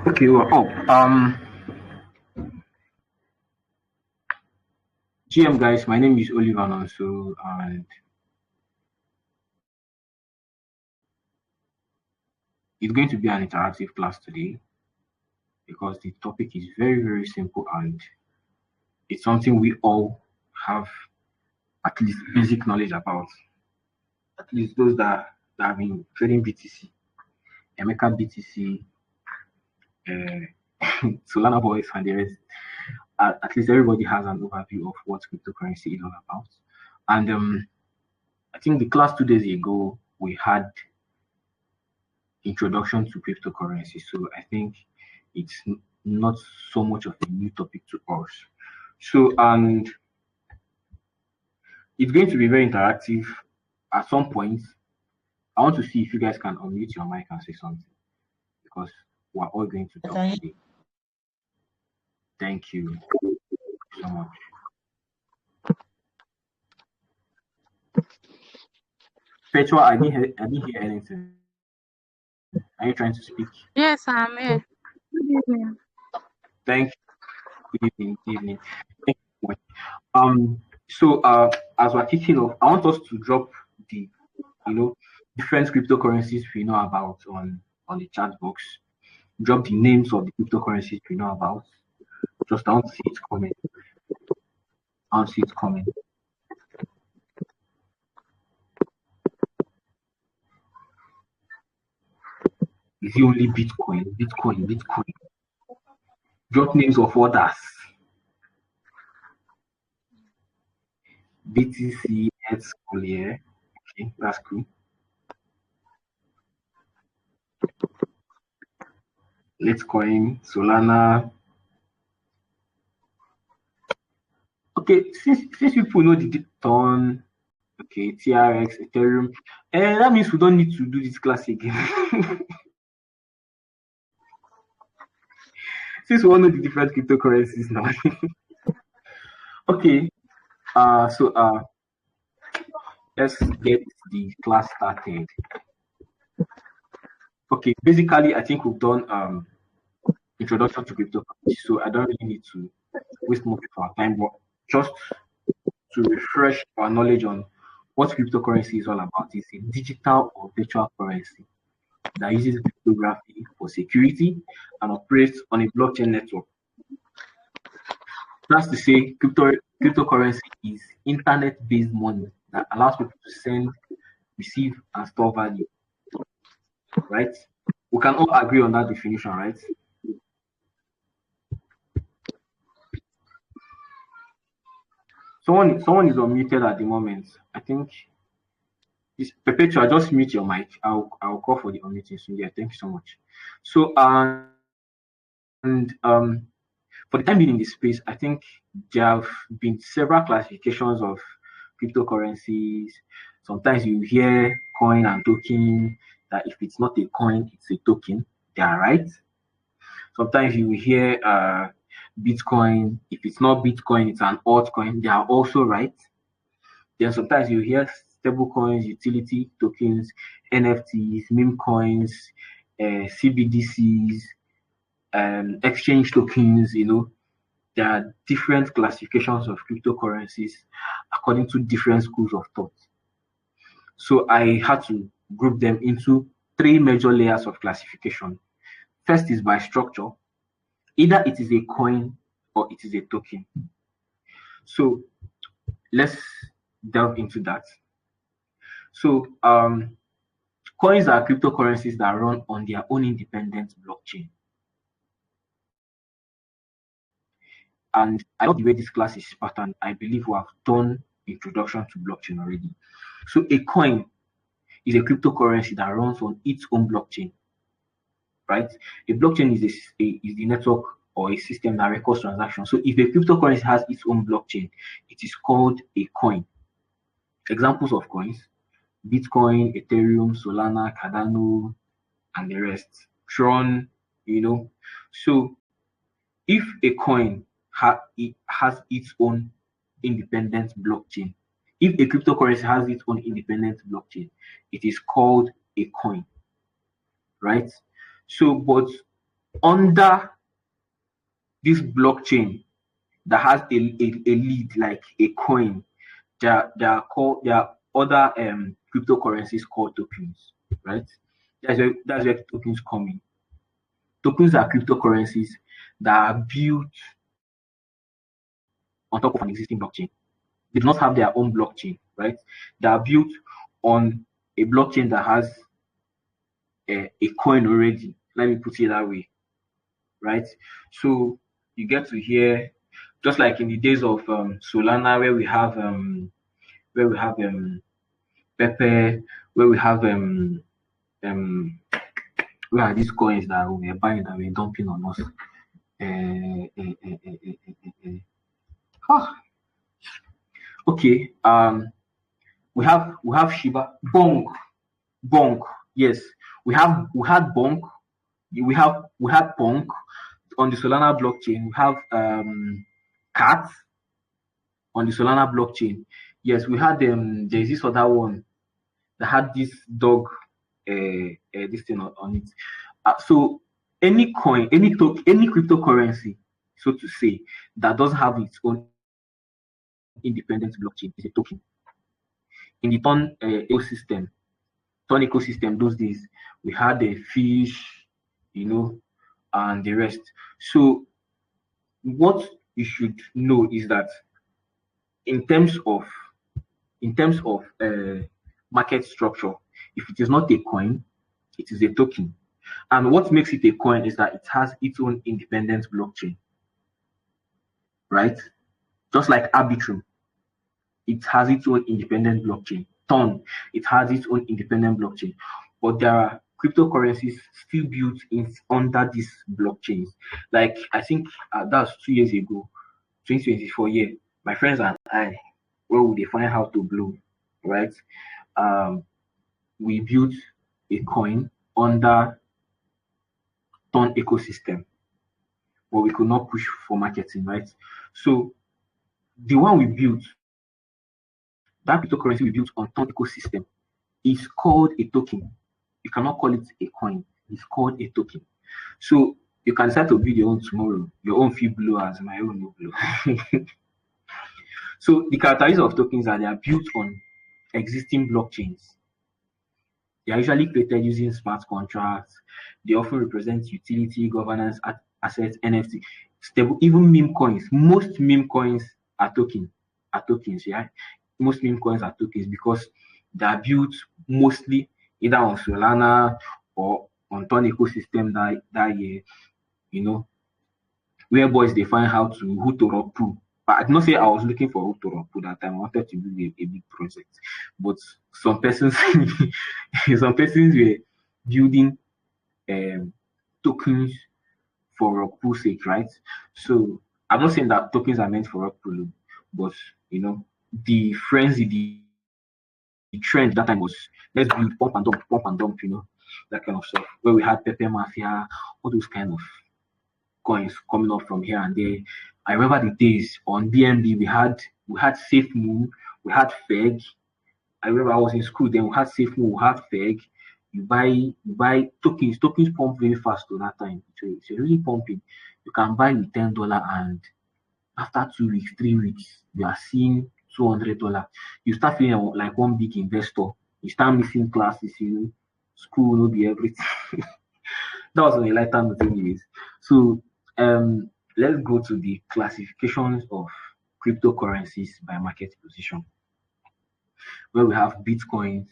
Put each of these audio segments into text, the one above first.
Okay, well, GM guys, my name is Oliver Nonso, and it's going to be an interactive class today because the topic is very, very simple and it's something we all have at least basic knowledge about. At least those that have been trading BTC, Emeka BTC, Solana Boys, and the rest. At least everybody has an overview of what cryptocurrency is all about. And I think the class 2 days ago we had introduction to cryptocurrency. So I think it's not so much of a new topic to us. So, and it's going to be very interactive. At some point, I want to see if you guys can unmute your mic and say something because we're all going to talk today. Thank you so much. Petra, I didn't hear anything. Are you trying to speak? Yes, I'm here. Good evening. Thank you. Good evening. Good evening. Thank you so much. So as we're kicking off, I want us to drop the different cryptocurrencies we know about on the chat box. Drop the names of the cryptocurrencies we know about. Just I want to see it coming. I want to see it coming. Is it only Bitcoin? Bitcoin. Drop names of others. BTC, Ethereum. Okay, that's cool. Litecoin, Solana. Okay, since people know the ton, okay, TRX, Ethereum, that means we don't need to do this class again. Since we all know the different cryptocurrencies now. Okay, so let's get the class started. Okay, basically, I think we've done introduction to cryptocurrency, so I don't really need to waste much of our time, but just to refresh our knowledge on what cryptocurrency is all about. It's a digital or virtual currency that uses cryptography for security and operates on a blockchain network. That's to say, cryptocurrency is internet-based money that allows people to send, receive, and store value. Right? We can all agree on that definition, right? Someone is unmuted at the moment. I think it's Perpetual. Just mute your mic. I'll call for the unmuting soon. Yeah, thank you so much. So for the time being in this space, I think there have been several classifications of cryptocurrencies. Sometimes you hear coin and token, that if it's not a coin, it's a token. They are right. Sometimes you hear Bitcoin. If it's not Bitcoin, it's an altcoin. They are also right. Then sometimes you hear stable coins, utility tokens, NFTs, meme coins, CBDCs, exchange tokens. There are different classifications of cryptocurrencies according to different schools of thought. So I had to group them into 3 major layers of classification. First is by structure. Either it is a coin or it is a token. So let's delve into that. So coins are cryptocurrencies that run on their own independent blockchain. And I love the way this class is patterned. I believe we have done introduction to blockchain already. So a coin is a cryptocurrency that runs on its own blockchain, right? A blockchain is the network or a system that records transactions. So if a cryptocurrency has its own blockchain, it is called a coin. Examples of coins: Bitcoin, Ethereum, Solana, Cardano, and the rest. Tron, So if a coin it has its own independent blockchain, if a cryptocurrency has its own independent blockchain, it is called a coin, right? So, but under this blockchain that has a lead like a coin, there are other cryptocurrencies called tokens, right? That's where tokens come in. Tokens are cryptocurrencies that are built on top of an existing blockchain. They do not have their own blockchain, right? They are built on a blockchain that has a coin already. Let me put it that way, right? So you get to hear, just like in the days of Solana, where we have Pepe, where we have um where are these coins that we were buying that we're dumping on us? Ah, okay. We have Shiba Bonk. Yes, we had Bonk. We had Bonk on the Solana blockchain. We have Cat on the Solana blockchain. Yes, we had there's this other one that had this dog this thing on it. So any coin, any cryptocurrency, so to say, that doesn't have its own independent blockchain is a token. In the Ton ecosystem those days, we had a fish, and the rest. So what you should know is that in terms of market structure, if it is not a coin, it is a token. And what makes it a coin is that it has its own independent blockchain, right? Just like Arbitrum, it has its own independent blockchain. Ton, it has its own independent blockchain. But there are cryptocurrencies still built under these blockchains. Like I think that's 2 years ago, 2024 year, my friends and I, where would they find how to blow, right? We built a coin under Ton ecosystem, but we could not push for marketing, right? So the one we built, that cryptocurrency we built on Ton ecosystem, is called a token. You cannot call it a coin. It's called a token. So you can start to build your own tomorrow. Your own fee blow as my own no blow. So the characteristics of tokens are they are built on existing blockchains. They are usually created using smart contracts. They often represent utility, governance, assets, NFT, stable, even meme coins. Most meme coins are tokens, yeah. Most meme coins are tokens because they are built mostly either on Solana or on Ton ecosystem that year, where boys they find how to who to rock poo. But I did not say I was looking for who to rock poo that time. I wanted to do a big project. But some persons some persons were building tokens for rock pool sake, right? So I'm not saying that tokens are meant for rock pool, but the frenzy, the trend that time was let's build pump and dump, that kind of stuff. Where we had Pepe Mafia, all those kind of coins coming up from here and there. I remember the days on BNB we had Safe Moon, we had Feg. I remember I was in school then. We had Safe Moon, we had Feg. You buy tokens. Tokens pump very fast to that time. So it's really pumping. You can buy with $10 and after 2 weeks, 3 weeks, you are seeing $200. You start feeling like one big investor. You start missing classes, school will be everything. That was on a lighter note anyways. So let's go to the classifications of cryptocurrencies by market position, where we have Bitcoins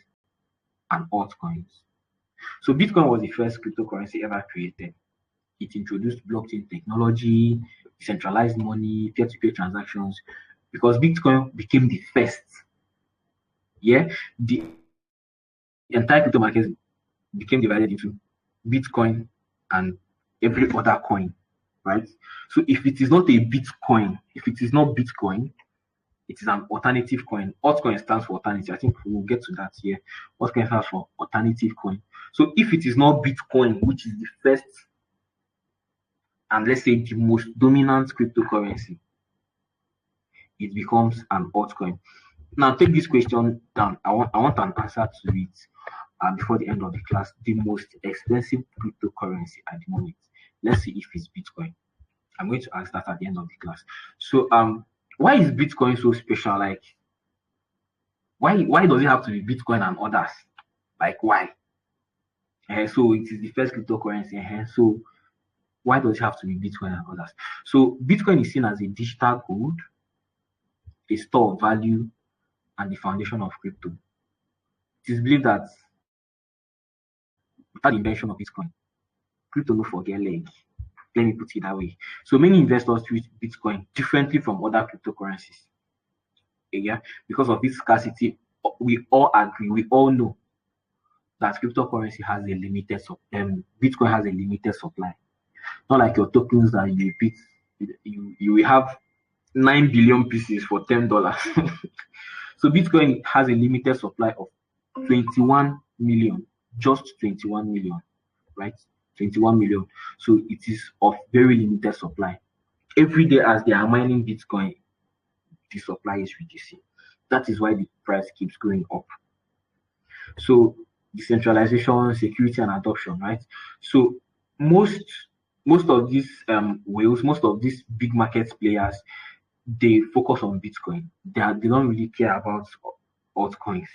and altcoins. So Bitcoin was the first cryptocurrency ever created. It introduced blockchain technology, decentralized money, peer-to-peer transactions, because Bitcoin became the first. Yeah, the entire crypto market became divided into Bitcoin and every other coin, right? So if it is not a Bitcoin, if it is not Bitcoin, it is an alternative coin. Altcoin stands for alternative. I think we'll get to that here. Altcoin stands for alternative coin. So if it is not Bitcoin, which is the first and let's say the most dominant cryptocurrency, it becomes an altcoin. Now take this question down. I want an answer to it before the end of the class. The most expensive cryptocurrency at the moment. Let's see if it's Bitcoin. I'm going to ask that at the end of the class. So why is Bitcoin so special? Like why does it have to be Bitcoin and others? Like why? So it is the first cryptocurrency. So why does it have to be Bitcoin and others? So Bitcoin is seen as a digital gold, a store of value, and the foundation of crypto. It is believed that without the invention of Bitcoin, crypto no forget leg. Let me put it that way. So many investors treat Bitcoin differently from other cryptocurrencies. Yeah, because of its scarcity, we all agree, we all know that cryptocurrency has a limited Bitcoin has a limited supply. Not like your tokens that you beat, you will have 9 billion pieces for $10. So Bitcoin has a limited supply of 21 million, just 21 million, right? 21 million. So it is of very limited supply. Every day as they are mining Bitcoin, the supply is reducing. That is why the price keeps going up. So decentralization, security, and adoption, right? So most most of these whales, most of these big market players, they focus on Bitcoin. They don't really care about altcoins,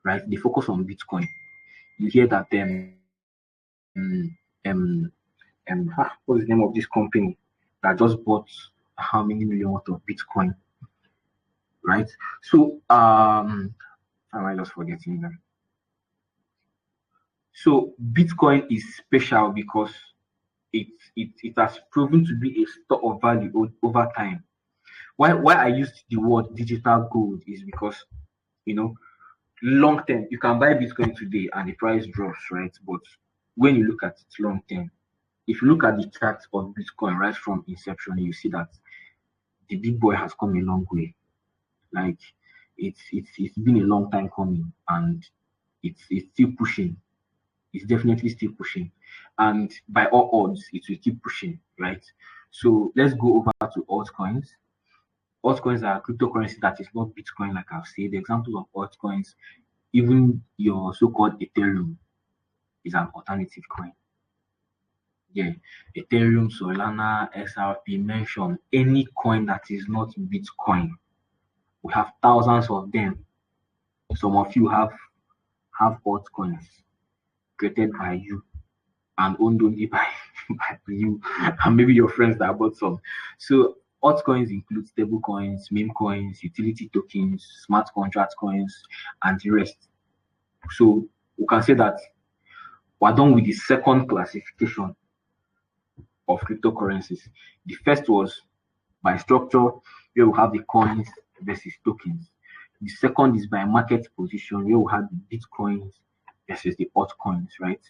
right? They focus on Bitcoin. You hear that what's the name of this company that just bought how many million worth of Bitcoin, right? So am I just forgetting them? So Bitcoin is special because it has proven to be a store of value over time. Why I used the word digital gold is because you know long term you can buy Bitcoin today and the price drops, right? But when you look at it long term, if you look at the chart of Bitcoin right from inception, you see that the big boy has come a long way. Like it's been a long time coming, and it's still pushing. It's definitely still pushing, and by all odds, it will keep pushing, right? So let's go over to altcoins. Altcoins are cryptocurrency that is not Bitcoin, like I've said. The examples of altcoins, even your so-called Ethereum, is an alternative coin. Yeah, Ethereum, Solana, XRP, mention any coin that is not Bitcoin. We have thousands of them. Some of you have altcoins created by you and owned only by you and maybe your friends that bought some. So altcoins include stable coins, meme coins, utility tokens, smart contract coins, and the rest. So we can say that we're done with the second classification of cryptocurrencies. The first was by structure, where we have the coins versus tokens. The second is by market position, where we have the bitcoins versus the altcoins, right?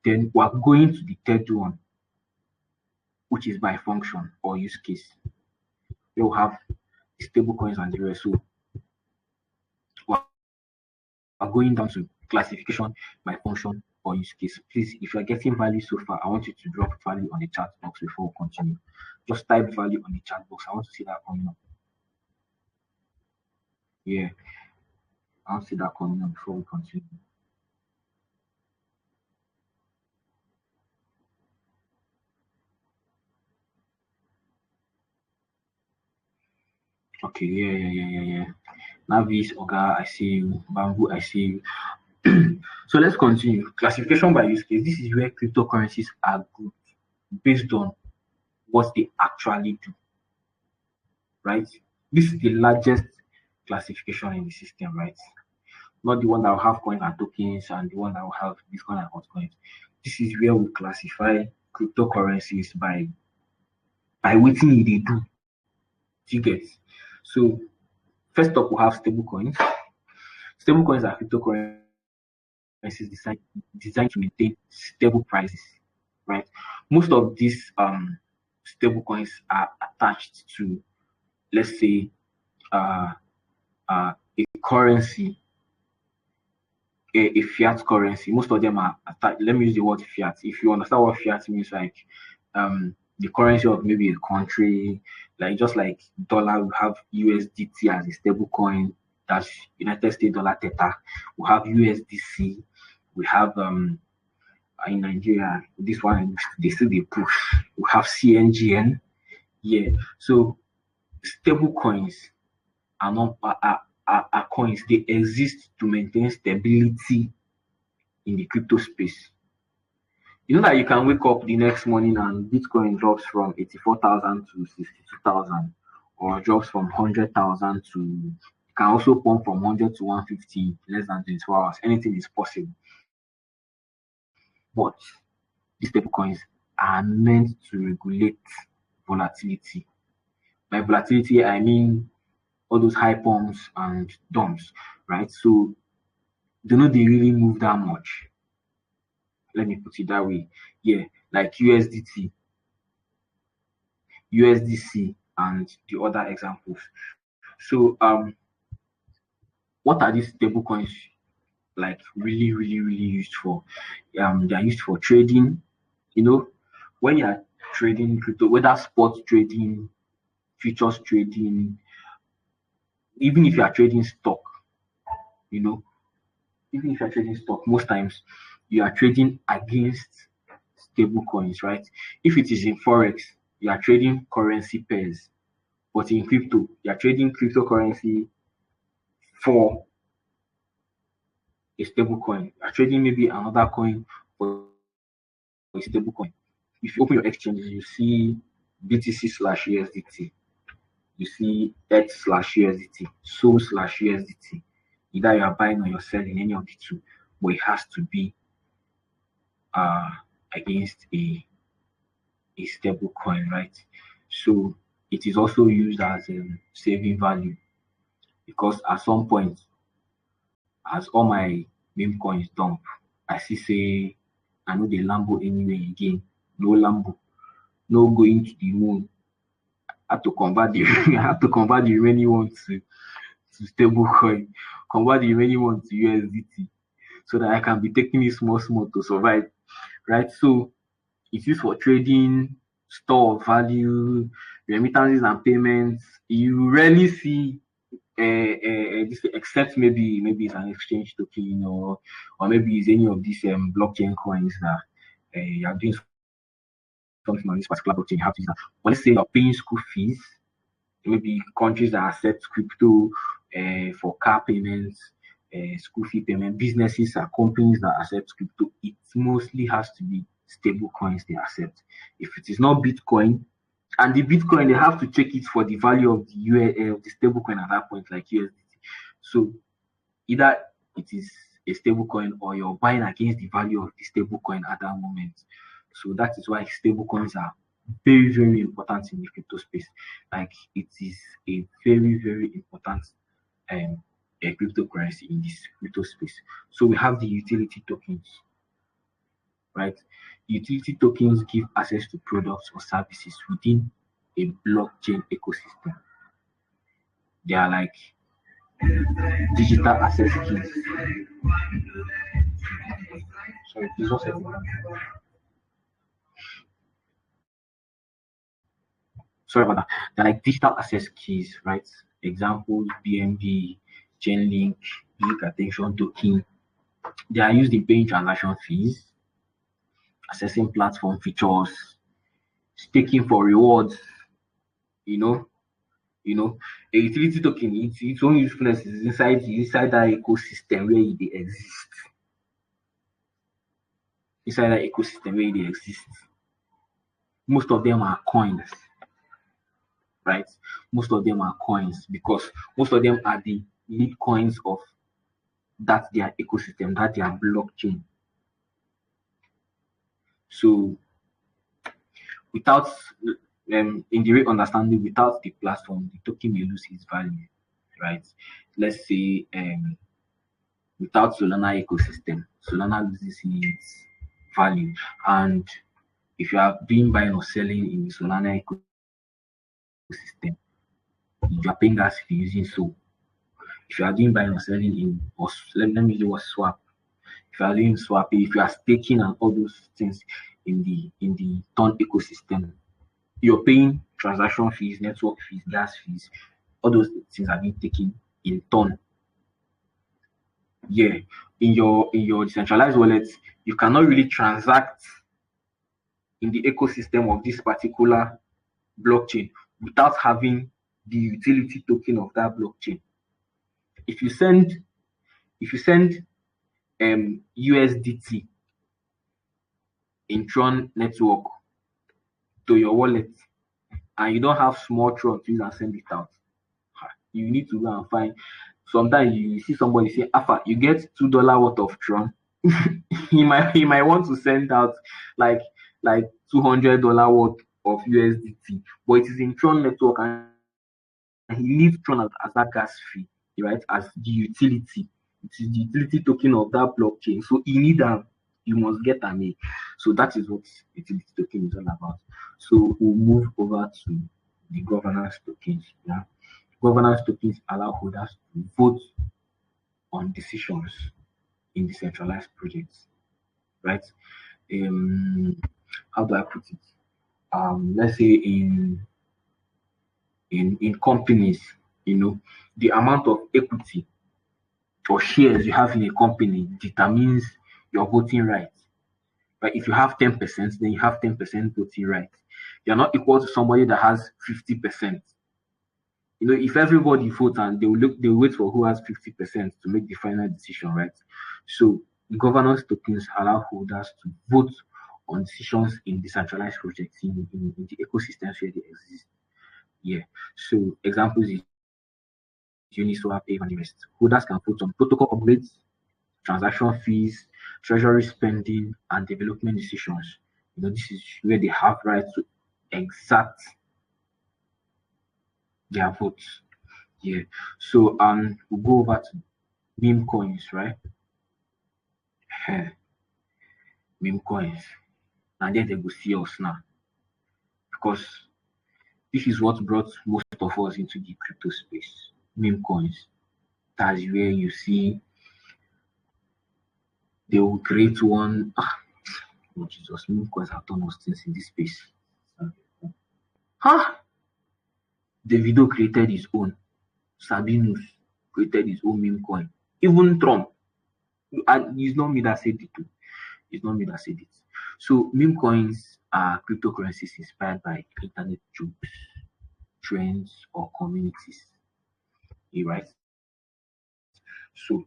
Then we're going to the third one, which is by function or use case. Where we have the stable coins and the rest. So we're going down to classification by function or use case. Please, if you're getting value so far, I want you to drop value on the chat box before we continue. Just type value on the chat box. I want to see that coming up. Yeah, I want to see that coming up before we continue. Okay, yeah. Navis, Oga, I see you. Bamboo, I see you. So let's continue. Classification by use case. This is where cryptocurrencies are grouped based on what they actually do, right? This is the largest classification in the system, right? Not the one that will have coins and tokens and the one that will have Bitcoin and altcoins. This is where we classify cryptocurrencies by what they do. You get. So first up, we have stable coins. Stable coins are cryptocurrencies designed to maintain stable prices, right? Most of these stable coins are attached to, let's say, uh, a currency, a fiat currency. Most of them are attached. Let me use the word fiat. If you understand what fiat means, like the currency of maybe a country, like just like dollar, we have USDT as a stable coin. That's United States dollar theta. We have USDC. We have in Nigeria. This one they still they push. We have CNGN. Yeah. So stable coins are not are coins. They exist to maintain stability in the crypto space. You know that you can wake up the next morning and Bitcoin drops from 84,000 to 62,000, or drops from 100,000 to, you can also pump from 100 to 150 less than 24 hours. Anything is possible. But these stable coins are meant to regulate volatility. By volatility, I mean all those high pumps and dumps, right? So they really move that much. Let me put it that way. Yeah, like USDC, and the other examples. So what are these stable coins like really used for? They are used for trading. You know, when you are trading crypto, whether spot trading, futures trading, even if you are trading stock, you know, even if you're trading stock, most times you are trading against stable coins, right? If it is in forex, you are trading currency pairs, but in crypto, you are trading cryptocurrency for a stable coin. You are trading maybe another coin for a stable coin. If you open your exchanges, you see BTC slash USDT, you see X slash USDT, Sol slash USDT. Either you are buying or you're selling, any of the two, but it has to be uh, against a stable coin, right? So it is also used as a saving value, because at some point, as all my meme coins dump, I see say I know the Lambo anyway again. No Lambo, no going to the moon. I have to convert the I have to convert the remaining one to stable coin, convert the remaining one to USDT, so that I can be taking it small to survive. Right. So it's used for trading, store of value, remittances and payments. You rarely see this, except maybe it's an exchange token, or maybe it's any of these blockchain coins that you are doing something on this particular blockchain. You have to use that. But let's say you're paying school fees, maybe countries that accept crypto for car payments, school fee payment, businesses or companies that accept crypto, it mostly has to be stable coins they accept. If it is not Bitcoin, and the Bitcoin, they have to check it for the value of the stable coin at that point, like USDT. So either it is a stable coin or you're buying against the value of the stable coin at that moment. So that is why stable coins are very important in the crypto space. Like it is a very important a cryptocurrency in this crypto space. So we have the utility tokens, right? Utility tokens give access to products or services within a blockchain ecosystem. They are like digital access keys. Sorry, please one second. Sorry about that. They're like digital access keys, right? Examples: BNB, Chainlink, Unique Attention Token. They are used in paying transaction fees, accessing platform features, staking for rewards. You know, a utility token. Its own usefulness is inside that ecosystem where they exist. Inside that ecosystem where they exist, most of them are coins, right? Most of them are coins because most of them are the lead coins of that their ecosystem, that their blockchain. So without in the right understanding, without the platform, the token may lose its value, right? Let's say without Solana ecosystem, Solana loses its value. And if you are doing buying or selling in the Solana ecosystem, you are paying gas fee using Sol. If you are doing buying or selling in, or let me use swap. If you are doing swap, if you are staking and all those things in the Ton ecosystem, you're paying transaction fees, network fees, gas fees. All those things are being taken in Ton. Yeah, in your decentralized wallet, you cannot really transact in the ecosystem of this particular blockchain without having the utility token of that blockchain. If you send if you send USDT in Tron network to your wallet and you don't have small Tron to use and send it out, you need to go and find. Sometimes you see somebody say, Alpha, you get $2 worth of Tron. he might want to send out like $200 worth of USDT, but it is in Tron network and he leaves Tron as that gas fee, right? As the utility. It is the utility token of that blockchain. So you need them, you must get them. So that is what utility token is all about. So we'll move over to the governance tokens. Yeah. Governance tokens allow holders to vote on decisions in decentralized projects, right? Um, how do I put it? Let's say in companies, the amount of equity or shares you have in a company determines your voting rights. Right? If you have 10%, then you have 10% voting rights. You're not equal to somebody that has 50%. If everybody votes and they'll wait for who has 50% to make the final decision, right? So governance tokens allow holders to vote on decisions in decentralized projects in the ecosystems where they exist. Yeah. So examples is Uniswap, Aave, and the rest. Holders can vote on protocol upgrades, transaction fees, treasury spending, and development decisions. This is where they have right to exact their votes. Yeah. So we'll go over to meme coins, right? Meme coins. And then they will see us now. Because this is what brought most of us into the crypto space. Meme coins. That's where you see they will create one. Oh Jesus, meme coins have done us things in this space. Huh? Davido created his own. Sabinus created his own meme coin. Even Trump. And it's not me that said it too. It's not me that said it. So meme coins are cryptocurrencies inspired by internet jokes, trends, or communities. Right? So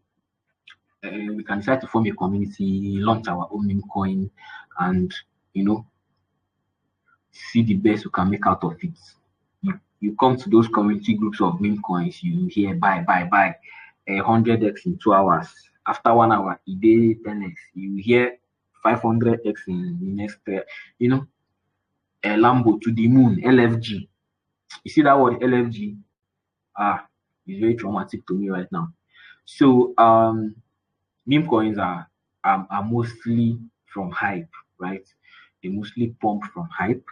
we can decide to form a community, launch our own meme coin, and you know see the best we can make out of it. You come to those community groups of meme coins, you hear buy 100x in 2 hours. After 1 hour, a day 10x. You hear 500x in the next, a Lambo to the moon, LFG. You see that word LFG? It's very traumatic to me right now. So meme coins are mostly from hype, right? They mostly pump from hype,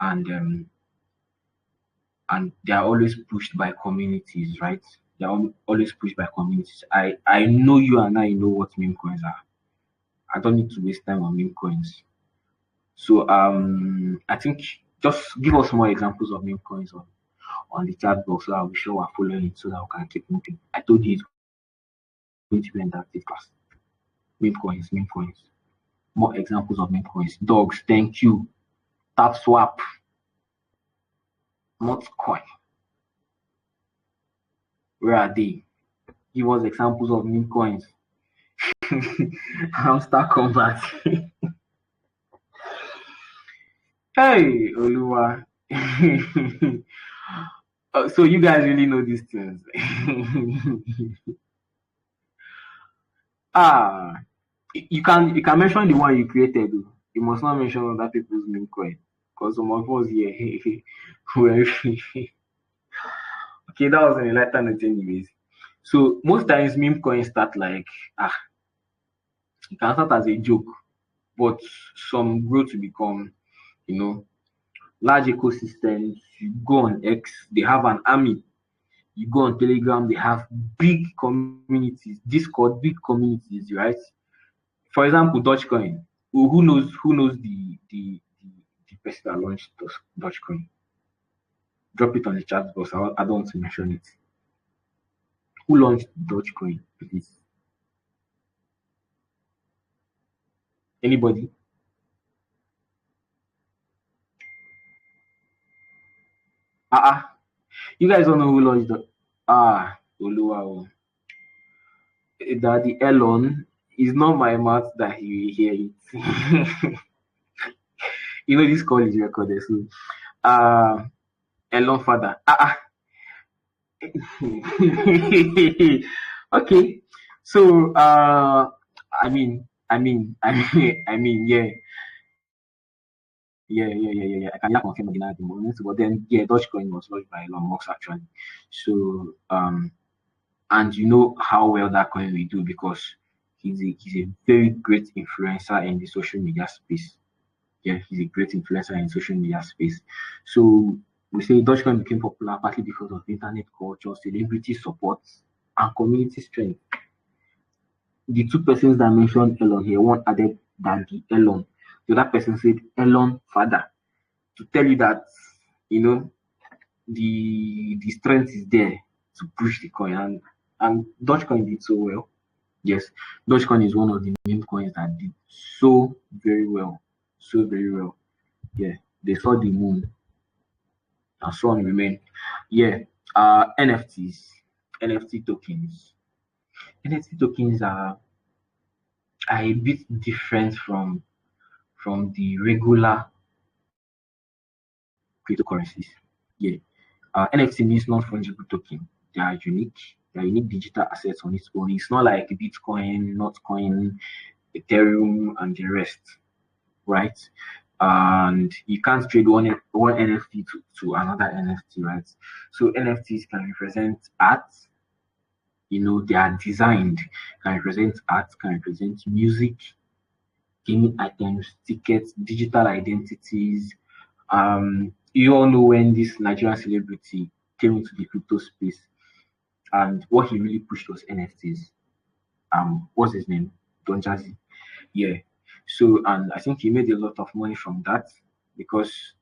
and they are always pushed by communities, right? They are always pushed by communities. I know you and I know what meme coins are. I don't need to waste time on meme coins. So I think just give us more examples of meme coins on the chat box so I'll be sure we're following it so that we can keep moving. I told you it's going to be an interactive class. Meme coins, meme coins. More examples of meme coins. Dogs, thank you. Tap swap, not coin. Where are they? Give us examples of meme coins. Hamster combat. Hey, Oluwa. So you guys really know these things. ah, you can mention the one you created. You must not mention other people's meme coin because some of us here. Okay, that was an enlightenment anyways. So most times meme coins start like it can start as a joke, but some grow to become, you know, large ecosystems. You go on X, they have an army. You go on Telegram, they have big communities, Discord, big communities, right? For example, Dogecoin. Who knows the person that launched Dogecoin? Drop it on the chat box. I don't want to mention it. Who launched Dogecoin, please? Anybody? You guys don't know who launched the Oluwa. Daddy Elon is not my mouth that he will hear it. This call is recorded. So Elon father. Okay. So yeah. Yeah. I cannot confirm again at the moment, but then yeah, Dogecoin was launched by Elon Musk actually. So and you know how well that coin will do because he's a very great influencer in the social media space. Yeah, he's a great influencer in social media space. So we say Dogecoin became popular partly because of internet culture, celebrity support, and community strength. The two persons that mentioned Elon here, one added Daddy Elon. The other person said Elon father to tell you that you know the strength is there to push the coin and Dogecoin did so well. Yes, Dogecoin is one of the meme coins that did so very well. So very well. Yeah, they saw the moon and so on remain. Yeah, NFTs, NFT tokens. NFT tokens are a bit different from the regular cryptocurrencies. Yeah, NFT means non-fungible token. They are unique. They are unique digital assets on its own. It's not like Bitcoin, Notcoin, Ethereum, and the rest, right? And you can't trade one NFT to another NFT, right? So NFTs can represent art. They are designed, can represent art, can represent music, gaming items, tickets, digital identities. You all know when this Nigerian celebrity came into the crypto space, and what he really pushed was NFTs. What's his name? Don Jazzy. Yeah. So, and I think he made a lot of money from that because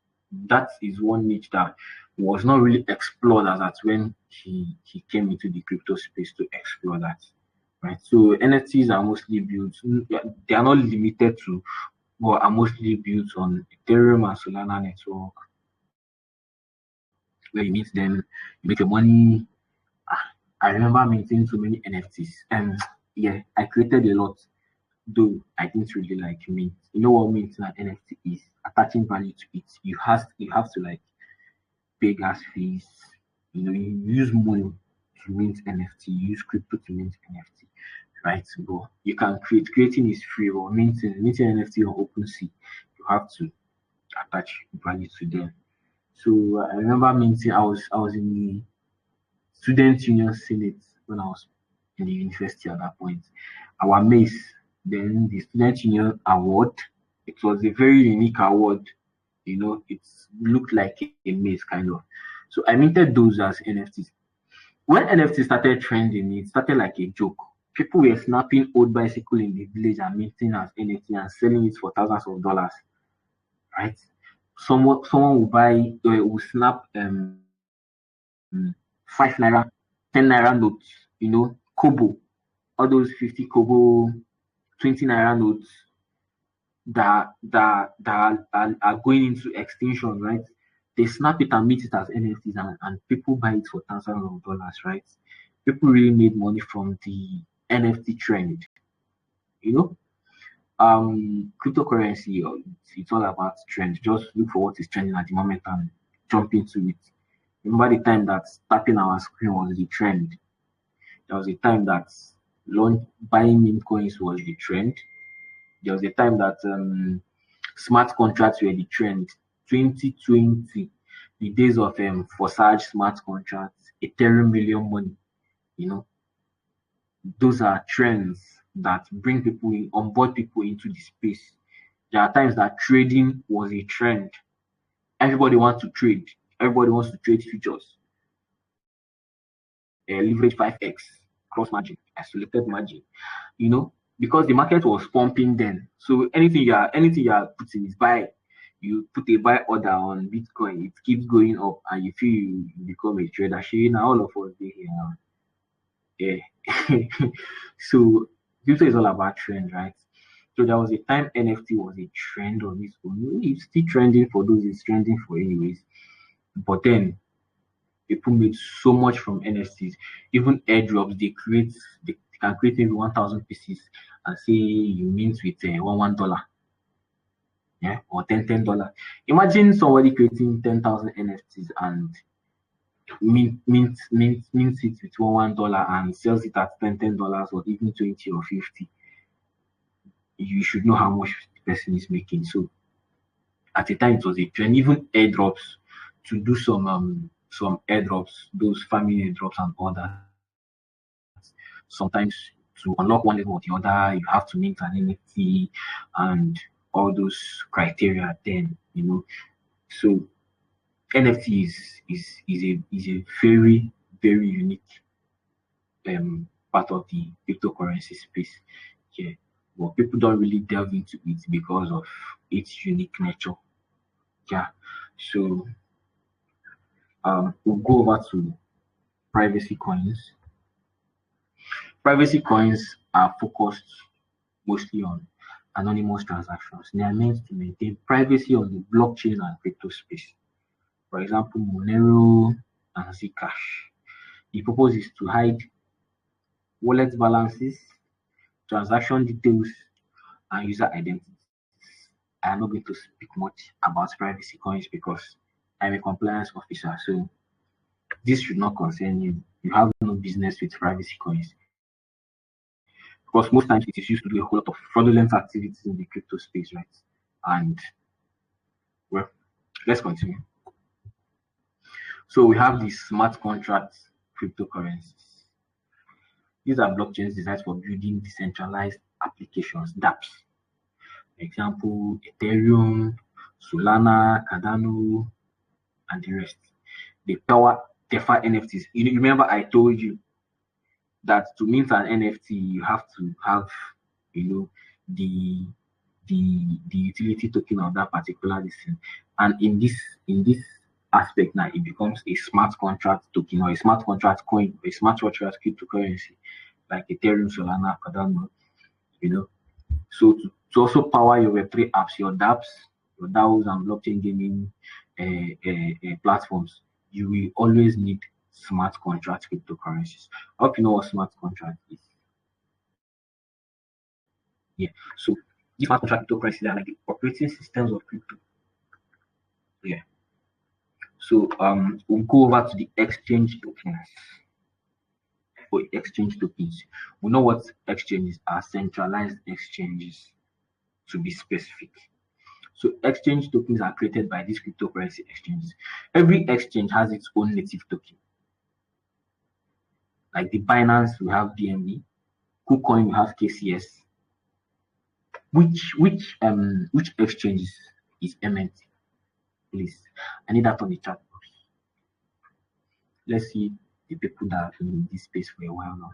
that is one niche that was not really explored as at when he came into the crypto space to explore that. Right. So NFTs are mostly built, they are not limited to, but are mostly built on Ethereum and Solana network, where you meet them, you make your money. I remember minting so many NFTs. And yeah, I created a lot, though I didn't really like mint. You know what mint and NFT is? Attaching value to it. You have to like pay gas fees. You use money to mint NFT, you use crypto to mint NFT. Right? But you can creating is free, or minting NFT on OpenSea, you have to attach value to them. So I remember minting, I was in the student union senate when I was in the university at that point. Our mace, then the student union award. It was a very unique award. It looked like a mace kind of. So I minted those as NFTs. When NFT started trending, it started like a joke. People were snapping old bicycle in the village and minting as NFT and selling it for thousands of dollars. Right? Someone will buy, will snap 5 naira, 10 naira notes, Kobo, all those 50 Kobo, 20 naira notes that are going into extinction, right? They snap it and meet it as NFTs, and people buy it for thousands of dollars, right? People really made money from the NFT trend, you know. Cryptocurrency, it's all about trend. Just look for what is trending at the moment and jump into it. Remember the time that tapping our screen was the trend. There was a time that buying meme coins was the trend. There was a time that smart contracts were the trend. 2020, the days of Forsage smart contracts, Ethereum million money. You know, those are trends that bring people in, onboard people into the space. There are times that trading was a trend. Everybody wants to trade. Everybody wants to trade futures. Leverage 5x, cross margin, isolated margin, because the market was pumping then. So anything you are putting is buy. You put a buy order on Bitcoin, it keeps going up, and you feel you become a trader. Now all of us dey here now. Yeah. So crypto is all about trend, right? So there was a time NFT was a trend on its own. It's still trending for those it's trending for anyways. But then people made so much from NFTs. Even airdrops, they can create maybe 1,000 pieces and say you mint with $1. Yeah, or $10. Imagine somebody creating 10,000 NFTs and mints it with $1 and sells it at $10 or even 20 or 50. You should know how much the person is making. So at the time it was a trend. Even airdrops, to do some airdrops, those family airdrops and all that. Sometimes to unlock one level or the other, you have to mint an NFT and all those criteria. Then so NFT is a very unique part of the cryptocurrency space. Yeah, but people don't really delve into it because of its unique nature. Yeah, so we'll go over to privacy coins. Privacy coins are focused mostly on anonymous transactions. They are meant to maintain privacy on the blockchain and crypto space. For example, Monero and Zcash. The purpose is to hide wallet balances, transaction details, and user identities. I am not going to speak much about privacy coins because I'm a compliance officer, so this should not concern you. You have no business with privacy coins because most times it is used to do a whole lot of fraudulent activities in the crypto space, right? And well, let's continue. So we have the smart contract cryptocurrencies. These are blockchains designed for building decentralized applications, dApps. Example, Ethereum, Solana, Cardano, and the rest. They power DeFi NFTs. You remember I told you that to mint an NFT, you have to have, the the utility token of that particular thing. And in this aspect now, it becomes a smart contract token or a smart contract coin, a smart contract cryptocurrency like Ethereum, Solana, Cardano. You know, so to also power your Web3 apps, your dApps, your DAOs, and blockchain gaming platforms, you will always need smart contract cryptocurrencies. I hope you know what smart contract is. Yeah. So these smart contract cryptocurrencies are like the operating systems of crypto. Yeah. So we'll go over to the exchange tokens. For exchange tokens, we know what exchanges are: centralized exchanges, to be specific. So exchange tokens are created by these cryptocurrency exchanges. Every exchange has its own native token. Like the Binance, we have BNB. KuCoin, we have KCS. Which exchange is MNT? Please, I need that on the chat box. Let's see the people that are in this space for a while now.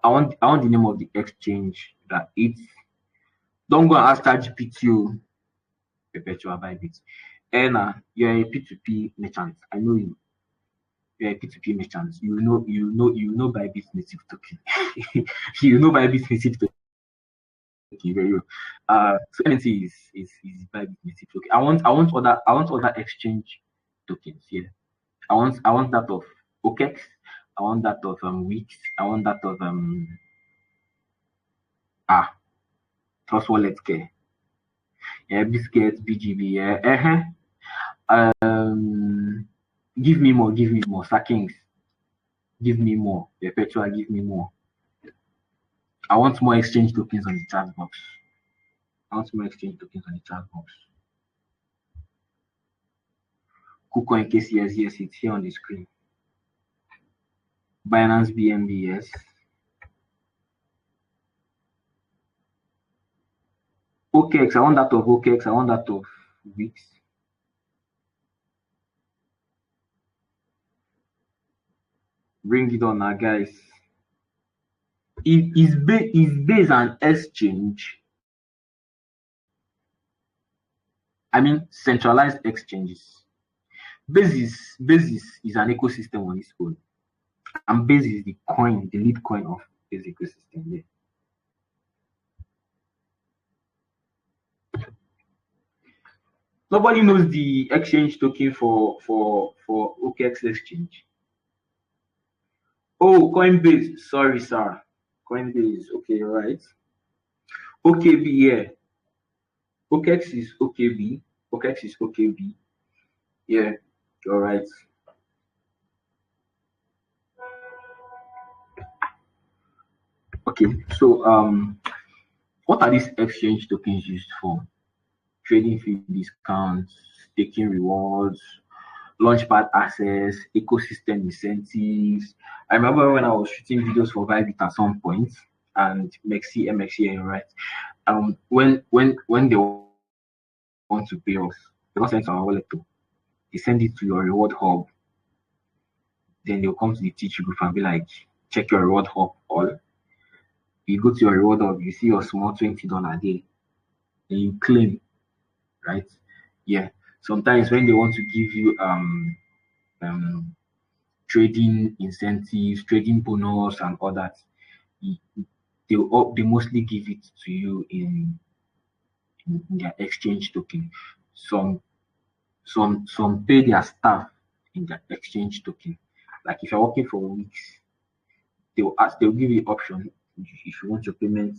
I want the name of the exchange that it's. Don't go and ask ChatGPT. Perpetual Bybit. Anna, you're a P2P merchant. I know you. You're a P2P merchant. You know Bybit native token. You know Bybit native token very well. So NNT is Bybit native token. I want other exchange tokens here. I want that of OKEX. I want that of Wix. I want that of Trust Wallet Care. Yeah, Biscuit, BGB. Yeah. Give me more. Sackings. Give me more. Perpetual, give me more. I want more exchange tokens on the chat box. I want more exchange tokens on the chat box. KuCoin KCS, yes, it's here on the screen. Binance BNB, yes. OKEX, I want that of OKEX. I want that of Wix. Bring it on now, guys. Is based on exchange. I mean, centralized exchanges. Basis is an ecosystem on its own. And Base is the lead coin of this ecosystem there. Nobody knows the exchange token for OKX exchange. Oh, Coinbase. Sorry, sir. Coinbase. Okay, right. OKB, yeah. OKX is OKB. OKX is OKB. Yeah, you're right. Okay, so what are these exchange tokens used for? Trading fee discounts, staking rewards, launchpad access, ecosystem incentives. I remember when I was shooting videos for Vivit at some point, and Mexi, MXC, right? When they want to pay us, they don't send it to our wallet. They send it to your reward hub. Then they'll come to the teach group and be like, check your reward hub. All you go to your reward hub, you see your small $20 there, then you claim, right? Yeah. Sometimes when they want to give you um trading incentives, trading bonus, and all that, they mostly give it to you in their exchange token. Some some pay their staff in their exchange token. Like if you're working for weeks, they'll give you option if you want your payment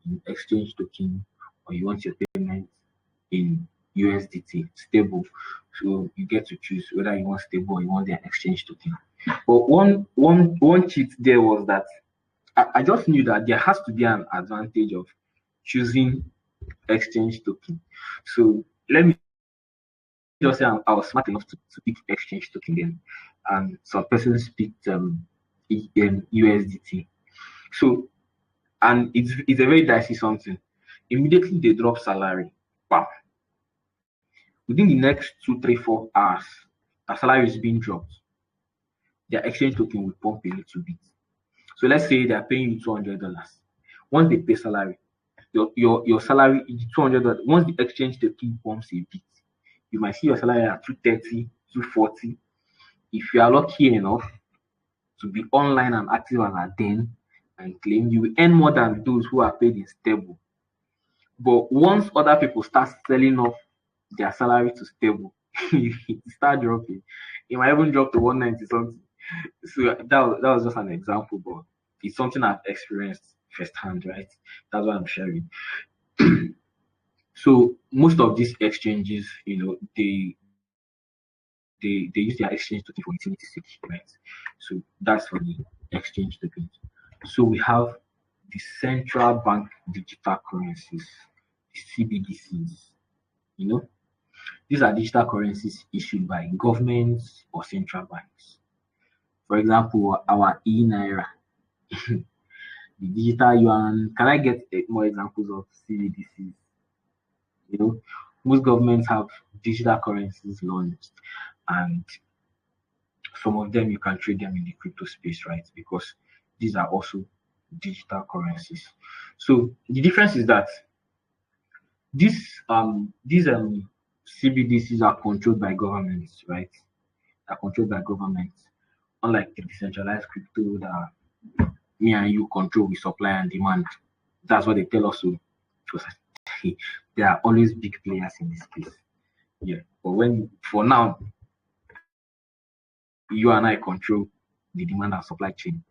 in exchange token or you want your payment in USDT stable. So you get to choose whether you want stable or you want their exchange token. But one cheat there was that I just knew that there has to be an advantage of choosing exchange token. So let me just say I was smart enough to pick exchange token then, and some persons picked USDT. So and it's a very dicey something. Immediately they drop salary. Bam. Within the next 2, 3, 4 hours, the salary is being dropped. Their exchange token will pump a little bit. So let's say they are paying you $200. Once they pay salary, your salary is $200. Once the exchange token pumps a bit, you might see your salary at 230, 240. If you are lucky enough to be online and active as at then and claim, you will earn more than those who are paid in stable. But once other people start selling off their salary to stable, it start dropping. It might even drop to 190 something. So that was just an example, but it's something I've experienced firsthand, right? That's what I'm sharing. So most of these exchanges, they use their exchange token for utility sake, right? So that's for the exchange tokens. So we have the central bank digital currencies, the CBDCs. You know, these are digital currencies issued by governments or central banks. For example, our e-naira, the digital yuan. Can I get more examples of CBDCs? You know, most governments have digital currencies launched, and some of them you can trade them in the crypto space, right? Because these are also digital currencies. So the difference is that these CBDCs are controlled by governments, right? Are controlled by governments, unlike the decentralized crypto that me and you control with supply and demand. That's what they tell us to. Because there are always big players in this space. Yeah. But when for now, you and I control the demand and supply chain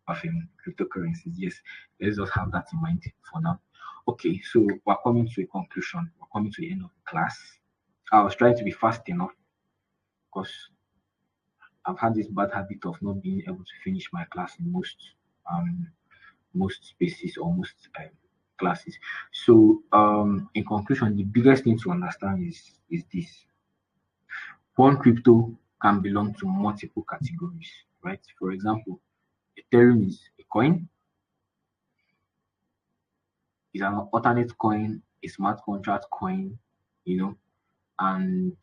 of cryptocurrencies. Yes, let's just have that in mind for now. Okay, so we're coming to a conclusion. We're coming to the end of the class. I was trying to be fast enough because I've had this bad habit of not being able to finish my class in most spaces or most classes. So in conclusion, the biggest thing to understand is this: one crypto can belong to multiple categories, right? For example, Ethereum is a coin, is an alternate coin, a smart contract coin, you know, and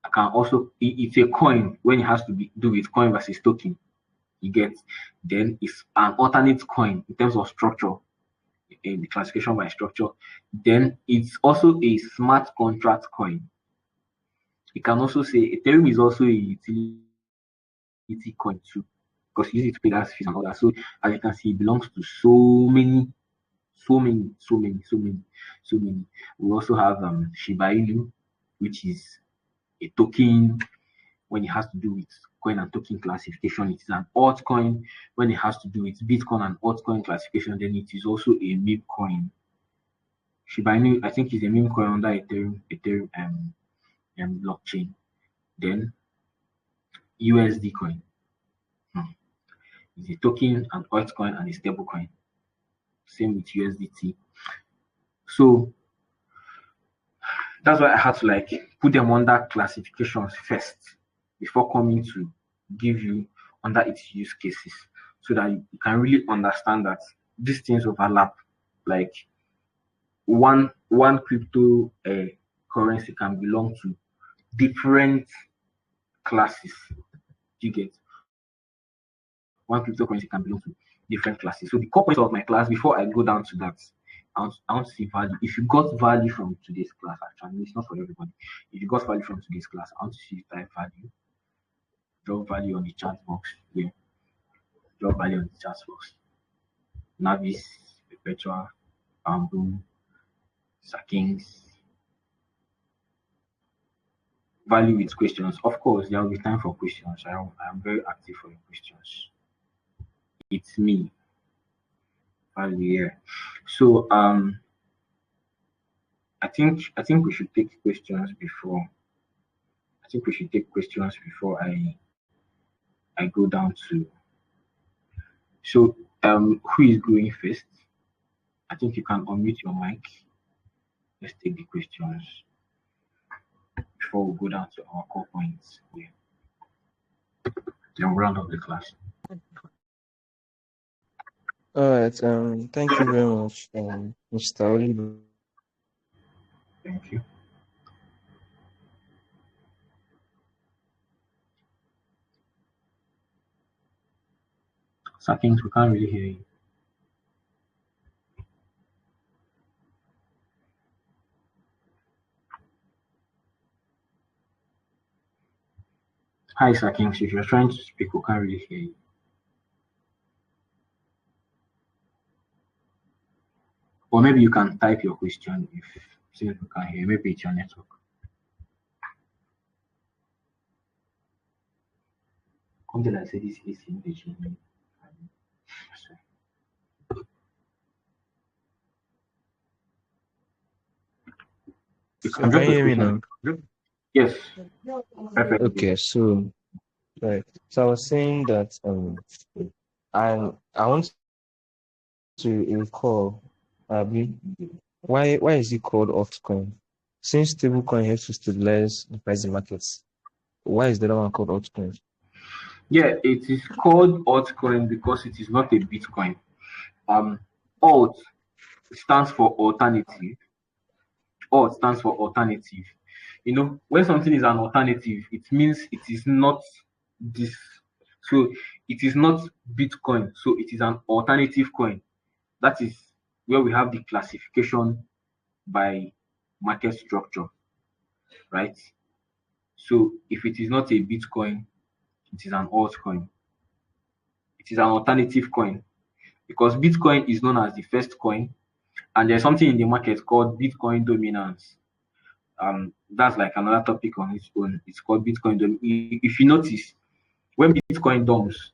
I can also it's a coin when it has to be do with coin versus token. You get then it's an alternate coin in terms of structure, in the classification by structure. Then it's also a smart contract coin. You can also say Ethereum is also a utility coin too, because you use it to pay gas fees and all that. So as you can see, it belongs to so many So many, so many, so many, so many. We also have Shiba Inu, which is a token when it has to do with coin and token classification. It is an altcoin when it has to do with Bitcoin and altcoin classification. Then it is also a meme coin. Shiba Inu, I think, is a meme coin under Ethereum blockchain. Then USD coin is a token, an altcoin, and a stable coin. Same with USDT. So that's why I had to like put them under classifications first before coming to give you under its use cases so that you can really understand that these things overlap. Like one crypto currency can belong to different classes. You get one cryptocurrency can belong to different classes. So the core point of my class, before I go down to that, I want to see value. If you got value from today's class, actually, it's not for everybody. If you got value from today's class, I want to see you type value, drop value on the chat box. Yeah, drop value on the chat box. Navis, Perpetua, Bamboo, Sackings, value with questions. Of course, there will be time for questions. I am very active for your questions. It's me, value here. So I think we should take questions before. I think we should take questions before I go down to. So who is going first? I think you can unmute your mic. Let's take the questions before we go down to our core points. Yeah. Then we'll round up the class. All right. Thank you very much, Mr. Oliver. Thank you. Sackings, we can't really hear you. Hi, Sackings. If you're trying to speak, we can't really hear you. Or maybe you can type your question if since we can't hear. Maybe it's your network. Come till I say this is English. You So can can drop you your hear me question. now? Yes, perfectly. Okay. So right. So I was saying that I want to recall why is it called altcoin? Since stablecoin helps to stabilize the price in markets, why is the other one called altcoin? Yeah, it is called altcoin because it is not a Bitcoin. Alt stands for alternative. Alt stands for alternative. You know, when something is an alternative, it means it is not this. So it is not Bitcoin. So it is an alternative coin. That is where we have the classification by market structure, right? So if it is not a Bitcoin, it is an altcoin. It is an alternative coin because Bitcoin is known as the first coin, and there's something in the market called Bitcoin dominance. That's like another topic on its own. It's called Bitcoin. If you notice, when Bitcoin dumps,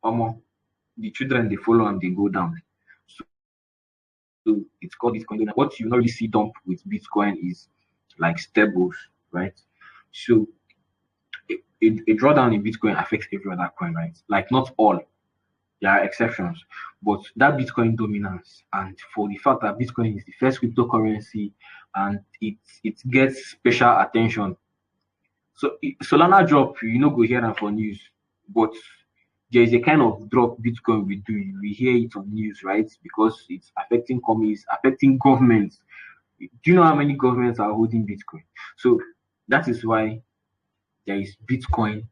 the children they follow and they go down. So it's called Bitcoin dominance. What you normally see dump with Bitcoin is like stables, right? So a drawdown in Bitcoin affects every other coin, right? Like not all, there are exceptions, but that Bitcoin dominance and for the fact that Bitcoin is the first cryptocurrency and it gets special attention. So Solana drop, you know, go hear that for news, but there is a kind of drop Bitcoin we do. We hear it on news, right? Because it's affecting companies, affecting governments. Do you know how many governments are holding Bitcoin? So that is why there is Bitcoin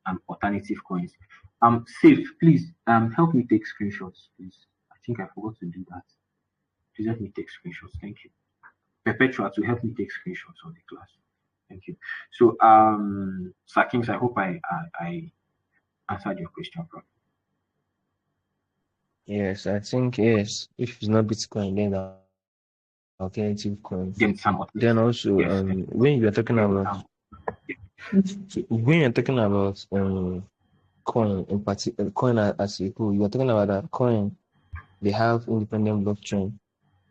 and alternative coins. Safe, please help me take screenshots, please. I think I forgot to do that. Please help me take screenshots. Thank you. Perpetua to help me take screenshots of the class. Thank you. So Sakings, I hope I answered your question properly. Yes, I think yes. If it's not Bitcoin, then the alternative coins. Then some others. Then also, Yes. when you're talking about coin in particular, coin as a whole, you're talking about that coin. They have independent blockchain.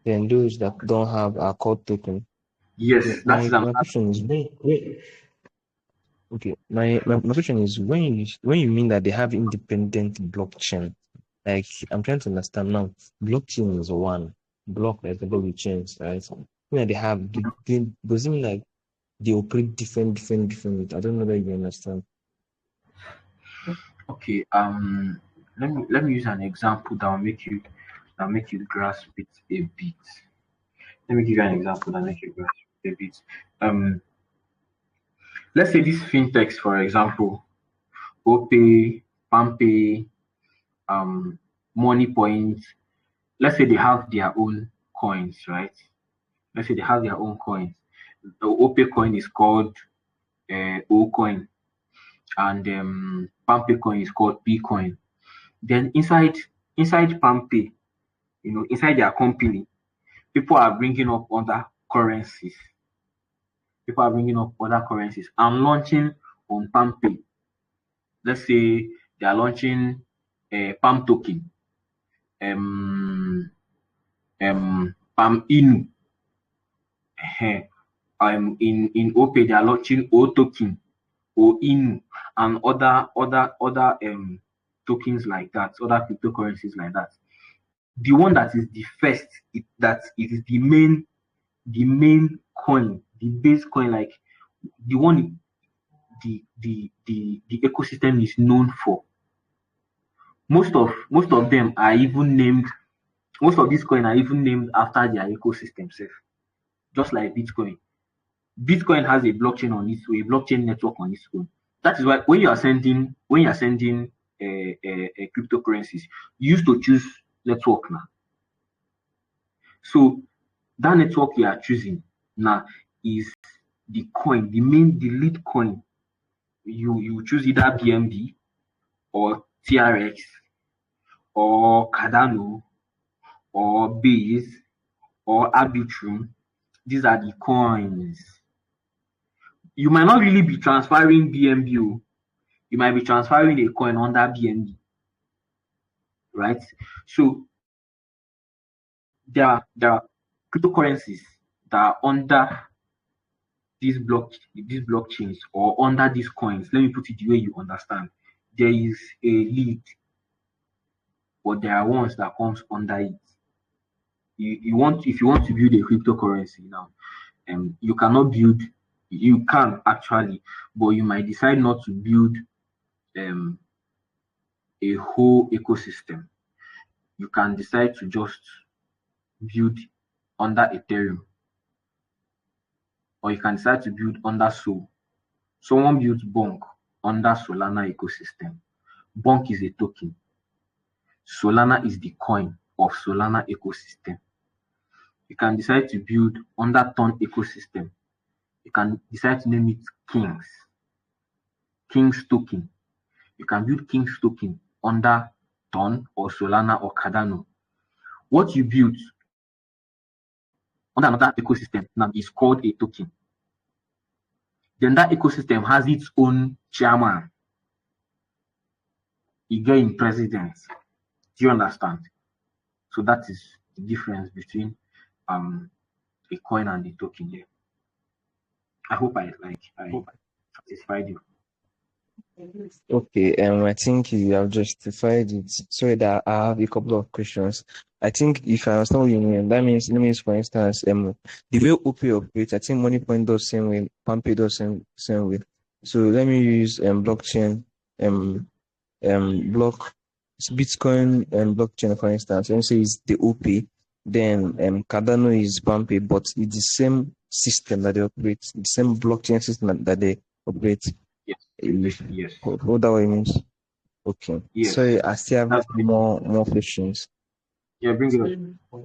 Then those that don't have are called token. Yes, So that is my another. question is okay. My question is when you mean that they have independent blockchain, like I'm trying to understand now. Blockchain is one block like the with chains, right? When they have does it mean like they operate different? I don't know that you understand. Okay. Let me use an example that will make you grasp it a bit. Let me give you an example that make you grasp it a bit. Um, let's say these fintechs, for example, OPay, PamPay, Money Point. Let's say they have their own coins, right? Let's say they have their own coins. The OPay coin is called O coin, and PamPay coin is called P coin. Then inside PamPay, inside their company, people are bringing up other currencies. People are bringing up other currencies and launching on PalmPay. Let's say they are launching a Palm token, um, Palm Inu. In OPay, they are launching O token, O Inu, and other tokens like that, other cryptocurrencies like that. The one that is the first, that it is the main coin, the base coin, like the one the ecosystem is known for. Most of them are even named. Most of these coins are even named after their ecosystem self, just like Bitcoin. Bitcoin has a blockchain on its a blockchain network on its own. That is why when you are sending cryptocurrencies, you used to choose network now. So that network you are choosing now is the coin, the lead coin. You choose either BNB or TRX or Cardano or Base or Arbitrum. These are the coins. You might not really be transferring BNB. You might be transferring a coin under BNB, right? So there are cryptocurrencies that are under these blockchains or under these coins. Let me put it the way you understand. There is a lead, but there are ones that comes under it. If you want to build a cryptocurrency now, you cannot build. You can actually, but you might decide not to build um a whole ecosystem. You can decide to just build under Ethereum, or you can decide to build under Sol. Someone built Bonk under Solana ecosystem. Bonk is a token. Solana is the coin of Solana ecosystem. You can decide to build under Ton ecosystem. You can decide to name it King's token. You can build King's token under Ton or Solana or Cardano. What you build under another ecosystem now is called a token. Then that ecosystem has its own chairman. You get in president. Do you understand? So that is the difference between a coin and a token here. I hope I satisfied you. Okay, I think you have justified it. Sorry that I have a couple of questions. I think if I understand what you mean, that means for instance, the way OP operates, I think MoneyPoint does same way, PamPay does same way. So let me use blockchain, um block it's Bitcoin and blockchain for instance. Let me say it's the OP, then Cardano is PamPay, but it's the same system that they operate, the same blockchain system that they operate. Yes, If yes, what that way means. Okay. yes. So I still have That's it. more questions. Yeah, bring it up.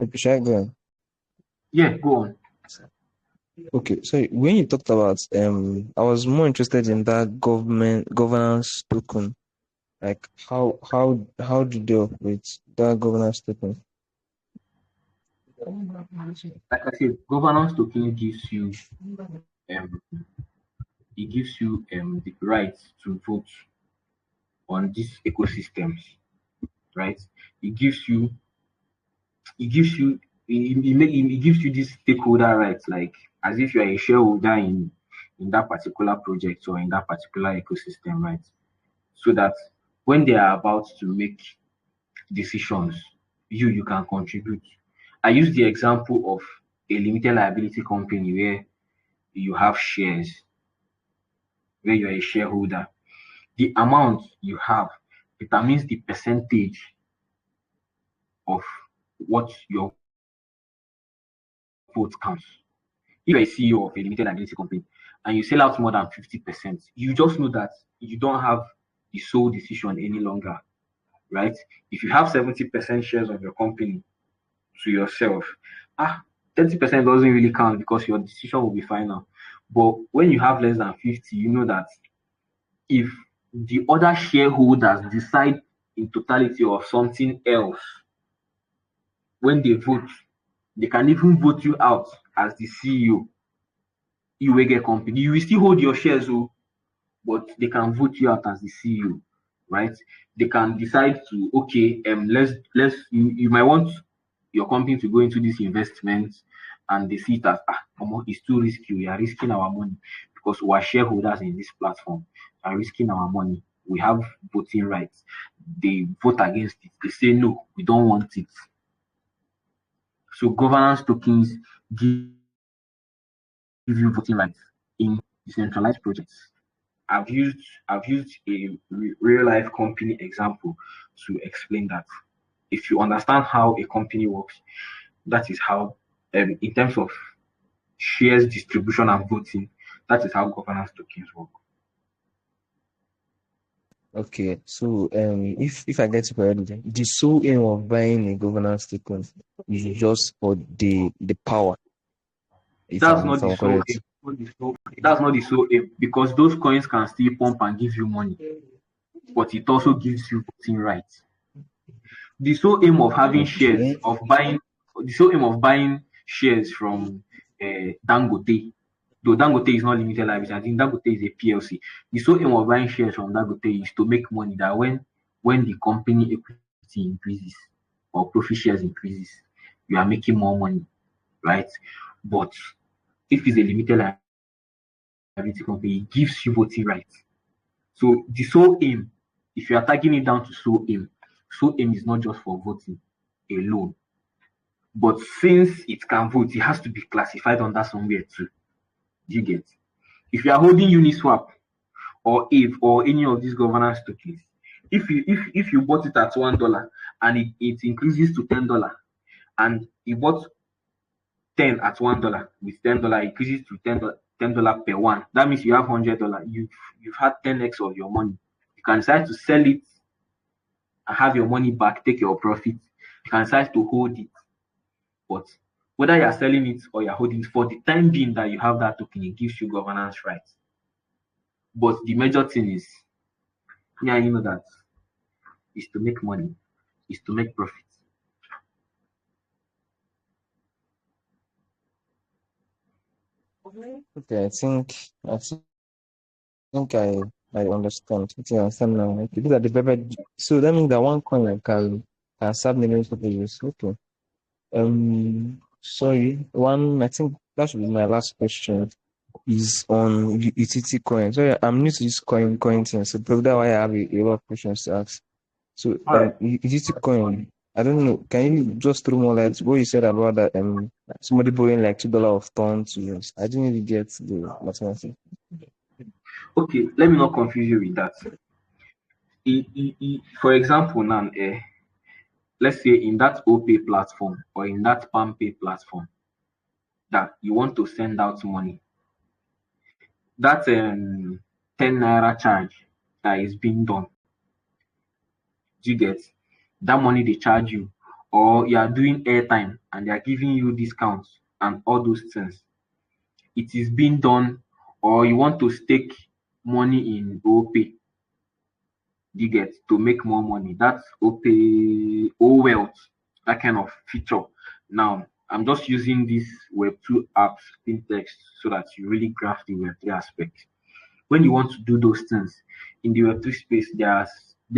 Okay, shall I go on? Yeah, go on. Okay, so when you talked about I was more interested in that governance token, Like how do they operate that governance token? Like I said, governance token um gives you the right to vote on these ecosystems, right? It gives you it gives you it gives you this stakeholder rights, like as if you are a shareholder in that particular project or in that particular ecosystem, right? So that when they are about to make decisions, you can contribute. I use the example of a limited liability company where you have shares, where you're a shareholder. The amount you have determines the percentage of what your vote counts. If you're a CEO of a limited liability company and you sell out more than 50%, you just know that you don't have the sole decision any longer, right? If you have 70% shares of your company to yourself, ah, 30% doesn't really count because your decision will be final. But when you have less than 50, you know that if the other shareholders decide in totality of something else, when they vote, they can even vote you out as the CEO. You will get company. You will still hold your shares, oh, but they can vote you out as the CEO, right? They can decide to okay, let's you might want your company to go into this investment, and they see it as it's too risky. We are risking our money because we are shareholders in this platform. We are risking our money. We have voting rights. They vote against it. They say no, we don't want it. So governance tokens give you voting rights in decentralized projects. I've used I've used a real life company example to explain that. If you understand how a company works, that is how, in terms of shares distribution and voting, that is how governance tokens work. Okay, so if I get it correctly, the sole aim of buying a governance token is just for the power, if That's I'm not if the I'm sole correct. aim. That's not the sole aim because those coins can still pump and give you money, but it also gives you voting rights. The sole aim of having shares Okay. of buying the sole aim of buying shares from Dangote, though Dangote is not limited liability, I think Dangote is a PLC. The sole aim of buying shares from Dangote is to make money that when the company equity increases or profit shares increases, you are making more money, right? But if it's a limited liability company, it gives you voting rights. So the sole aim, if you are tagging it down to sole aim is not just for voting alone. But since it can vote, it has to be classified under somewhere too. Do you get? If you are holding Uniswap or AVE or any of these governance tokens, if you bought it at $1 and it increases to $10, and you bought 10 at $1 with $10 increases to $10 per one, that means you have $100. You've had 10x of your money. You can decide to sell it and have your money back, take your profit. You can decide to hold it. But whether you're selling it or you're holding it, for the time being that you have that token, it gives you governance rights. But the major thing is, yeah, you know that is to make money, is to make profit. Okay, I think I understand. I think I understand now. Okay, these are the beverage. So that means that one coin can serve millions of users. Okay. Sorry. One, I think that should be my last question. Is on utility coin. So yeah, I'm new to this coin thing. So probably that's why I have a lot of questions to ask. So All right. utility coin. I don't know. Can you just throw more light what you said about that? Somebody borrowing like $2 of ton to use. I didn't really get the mathematics. Okay, let me not confuse you with that. For example, now, let's say in that OPay platform or in that PalmPay platform that you want to send out money, that 10 naira charge that is being done, do you get that money they charge you, or you are doing airtime and they are giving you discounts and all those things? It is being done, or you want to stake money in OPay, you get to make more money. That's O wealth, that kind of feature. Now, I'm just using this Web2 apps, fintechs, so that you really grasp the Web3 aspect. When you want to do those things in the Web3 space, there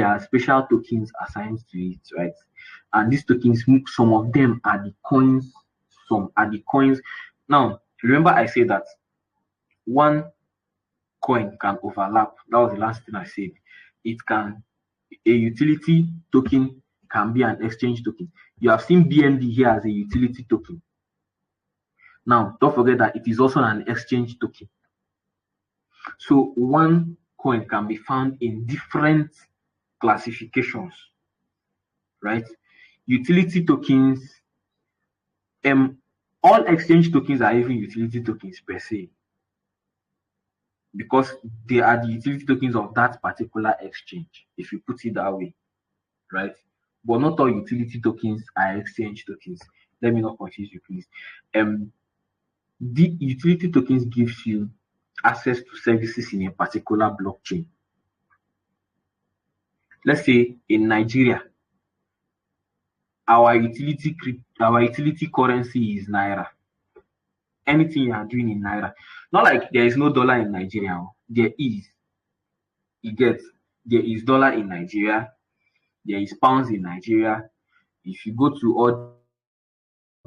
are special tokens assigned to it, right? And these tokens, some of them are the coins, some are the coins. Now, remember I said that one coin can overlap. That was the last thing I said. It can, a utility token can be an exchange token. You have seen BNB here as a utility token. Now, don't forget that it is also an exchange token. So one coin can be found in different classifications, right? Utility tokens, all exchange tokens are even utility tokens per se, because they are the utility tokens of that particular exchange, if you put it that way, right? But not all utility tokens are exchange tokens. Let me not confuse you, please. The utility tokens gives you access to services in a particular blockchain. Let's say in Nigeria, our utility currency is naira. Anything you are doing in naira, not like there is no dollar in Nigeria. There is. You get, there is dollar in Nigeria, there is pounds in Nigeria. If you go to all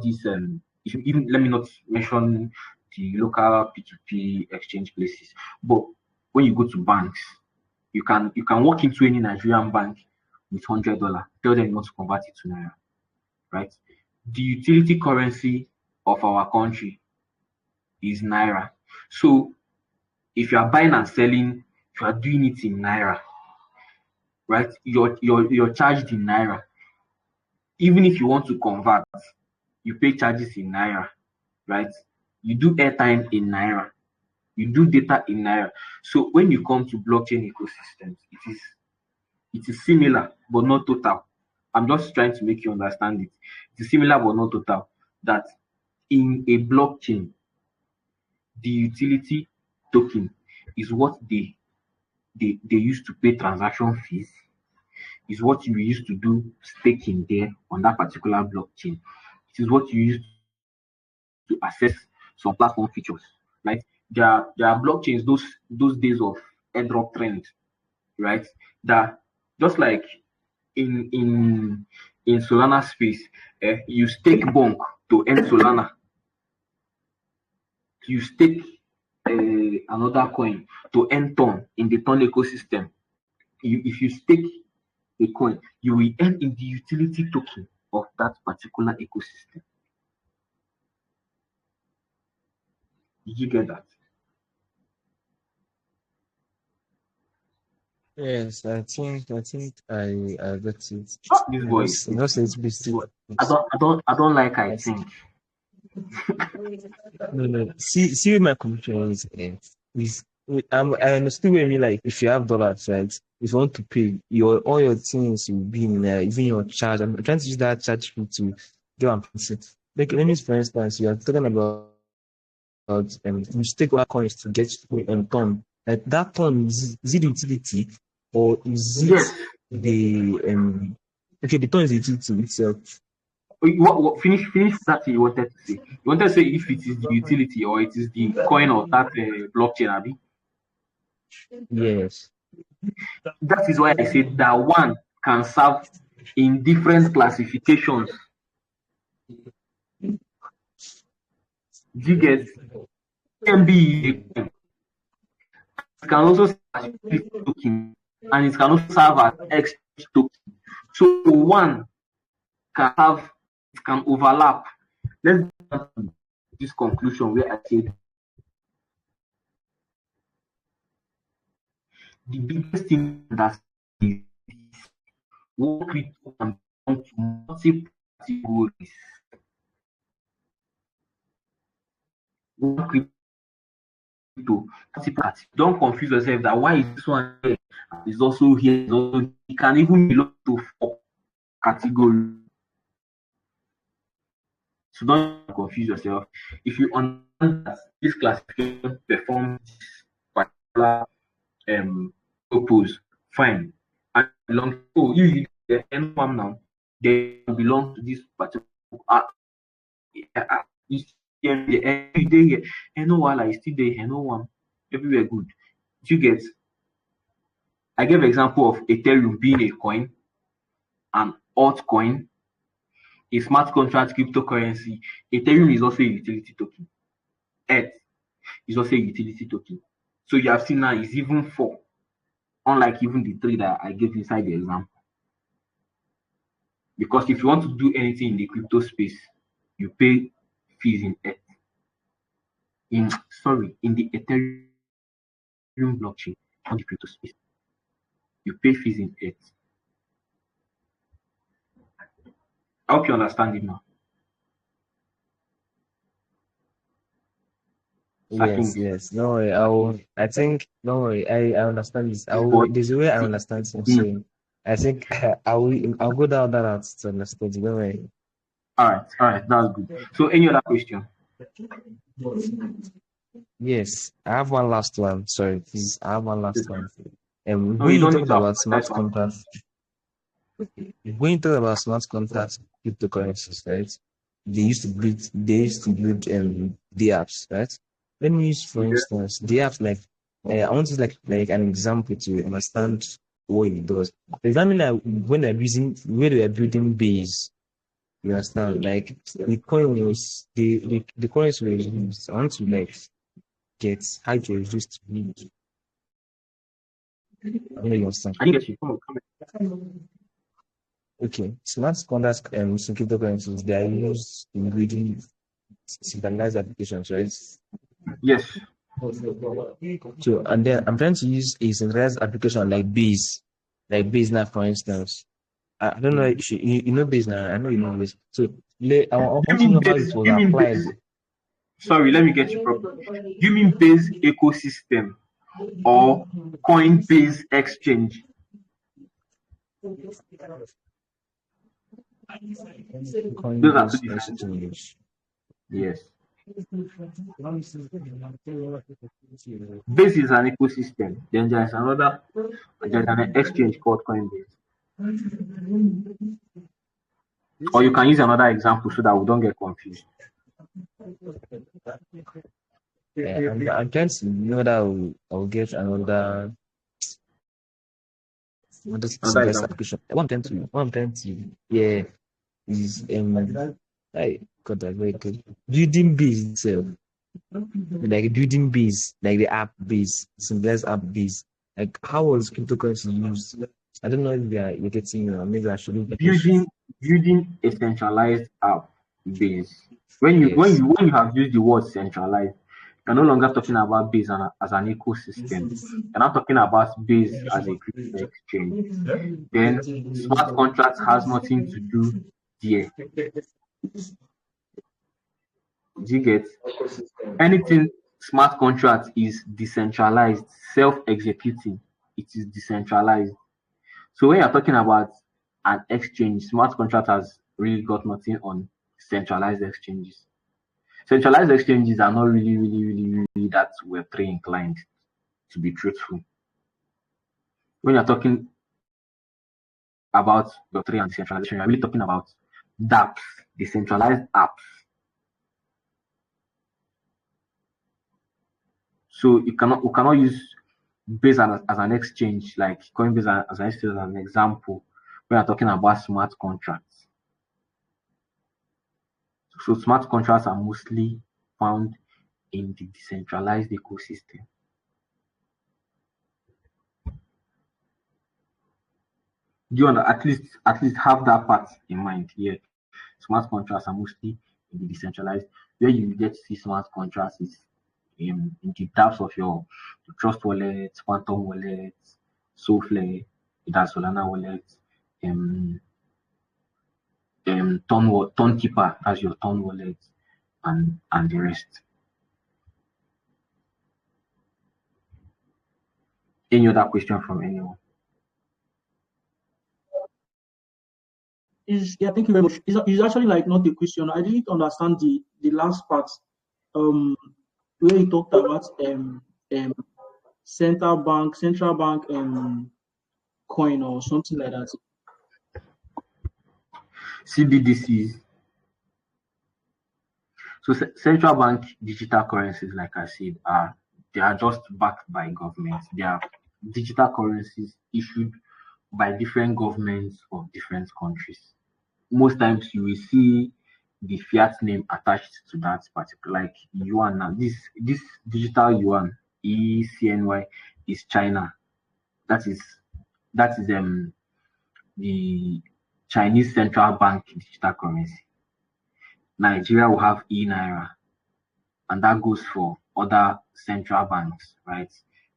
these, if you even, let me not mention the local P2P exchange places, but when you go to banks, you can walk into any Nigerian bank with $100, tell them you want to convert it to naira, right? The utility currency of our country is naira. So if you are buying and selling, if you are doing it in naira, right, you're charged in naira. Even if you want to convert, you pay charges in naira, right? You do airtime in naira, you do data in naira. So when you come to blockchain ecosystems, it is similar but not total. I'm just trying to make you understand it. It is similar but not total. That in a blockchain, the utility token is what they use to pay transaction fees, is what you use to do staking there on that particular blockchain. It is what you use to access some platform features, right? There are blockchains, those days of airdrop trend, right? That just like in Solana space, you stake bonk to earn Solana. You stake another coin to earn ton in the ton ecosystem. If you stake a coin, you will earn in the utility token of that particular ecosystem. Did you get that? Yes, I got it. This I boy, just it's busy. I don't like I think. No. See where my conclusion is I understand what you mean. Like if you have dollars, right? If you want to pay all your things will be in there, even your charge. I'm trying to use that charge fee to get one percent. Like let me for instance, you are talking about you stake other coins to get ton. Like that ton is it utility or is it Yes. the okay the ton is the utility itself. Finish that thing you wanted to say. You wanted to say if it is the utility or it is the coin of that blockchain, Abi. Yes. That is why I said that one can serve in different classifications. You get MB. It can also serve as utility token, and it can also serve as exchange token. So one can have, it can overlap. Let's get to this conclusion where I said the biggest thing that is one crypto can belong to multiple categories. One crypto, multiple categories. Don't confuse yourself that why is this one here and is also here. It can even belong to 4 categories. So don't confuse yourself. If you understand that this classification performs this particular purpose, fine. and belongs. Oh, you the N farm now. They belong to this particular. You see, every day here, no while I still there, no one everywhere good. You get. I gave example of Ethereum being a coin, an altcoin, a smart contract cryptocurrency. Ethereum is also a utility token. Earth is also a utility token. So you have seen now it's even four, unlike even the three that I gave inside the example. Because if you want to do anything in the crypto space, you pay fees in Earth. In the Ethereum blockchain, on the crypto space, you pay fees in Earth. I hope you understand it now. Yes, Certainly. yes. No worry. I think, don't worry. I understand this. But There's a way I understand him. mm, So I think I'll go down that route to understand. Don't worry. all right, that's good. So any other question? Yes, I have one last one. Sorry, please. I have one last one. No, When you you don't talk need to about smart apologize. contracts, when you talk about smart contracts, cryptocurrencies, right? They used to build the apps, right? Let me use, for Yeah. instance, the apps like I want to like an example to understand what it does. Does that mean that when they are building base, you understand? Like the coin was the coins were used. I want to like get how it was used to be. I don't know you understand. I didn't get you. Come Okay, smart contracts and cryptocurrencies, they are used in building centralized applications, right? Yes. So, and then I'm trying to use a centralized application like Base now, for instance. I don't know if you know Base now. I know you know Base. So, I You want to mean know how base? it was You mean applied. base? Sorry, let me get you properly. You mean base ecosystem or Coinbase exchange? Those are two Coinbase different things. exchange. Yes. Base is an ecosystem. Then there's an exchange called Coinbase. Or you can use another example so that we don't get confused. Yeah, I'm trying to know that I'll get another Another centralized example. application. Yeah, is I got that very good. Building base itself, like building base, like the app base, centralized app base. Like how was cryptocurrency used? I don't know if you're getting maybe I should Building building a centralized app base. When you when yes. you when you have used the word centralized, you're no longer talking about base as an ecosystem. You're not talking about base as a crypto exchange. Then smart contracts has nothing to do there. Do you get? Anything smart contract is decentralized, self-executing. It is decentralized. So when you're talking about an exchange, smart contract has really got nothing on centralized exchanges. Centralized exchanges are not really that Web3 inclined, to be truthful. When you're talking about Web3 and decentralization, you're really talking about dApps, decentralized apps. So we cannot use Base as an exchange, like Coinbase as an example, when you're talking about smart contracts. So smart contracts are mostly found in the decentralized ecosystem. Do you want to at least have that part in mind here? Smart contracts are mostly in the decentralized. Where you get to see smart contracts is in the dApps of your Trust Wallet, Quantum Wallet, Soulflare, that's Solana Wallet, um, Ton Keeper as your Ton Wallet, and the rest. Any other question from anyone? Yeah, thank you very much. It's actually like not a question. I didn't understand the last part, um, where you talked about um central bank coin or something like that? CBDCs. So central bank digital currencies, like I said, they are just backed by governments. They are digital currencies issued by different governments of different countries. Most times you will see the fiat name attached to that particular, like yuan. Now this digital yuan ECNY is China. That is the Chinese central bank digital currency. Nigeria will have e-naira, and that goes for other central banks, right?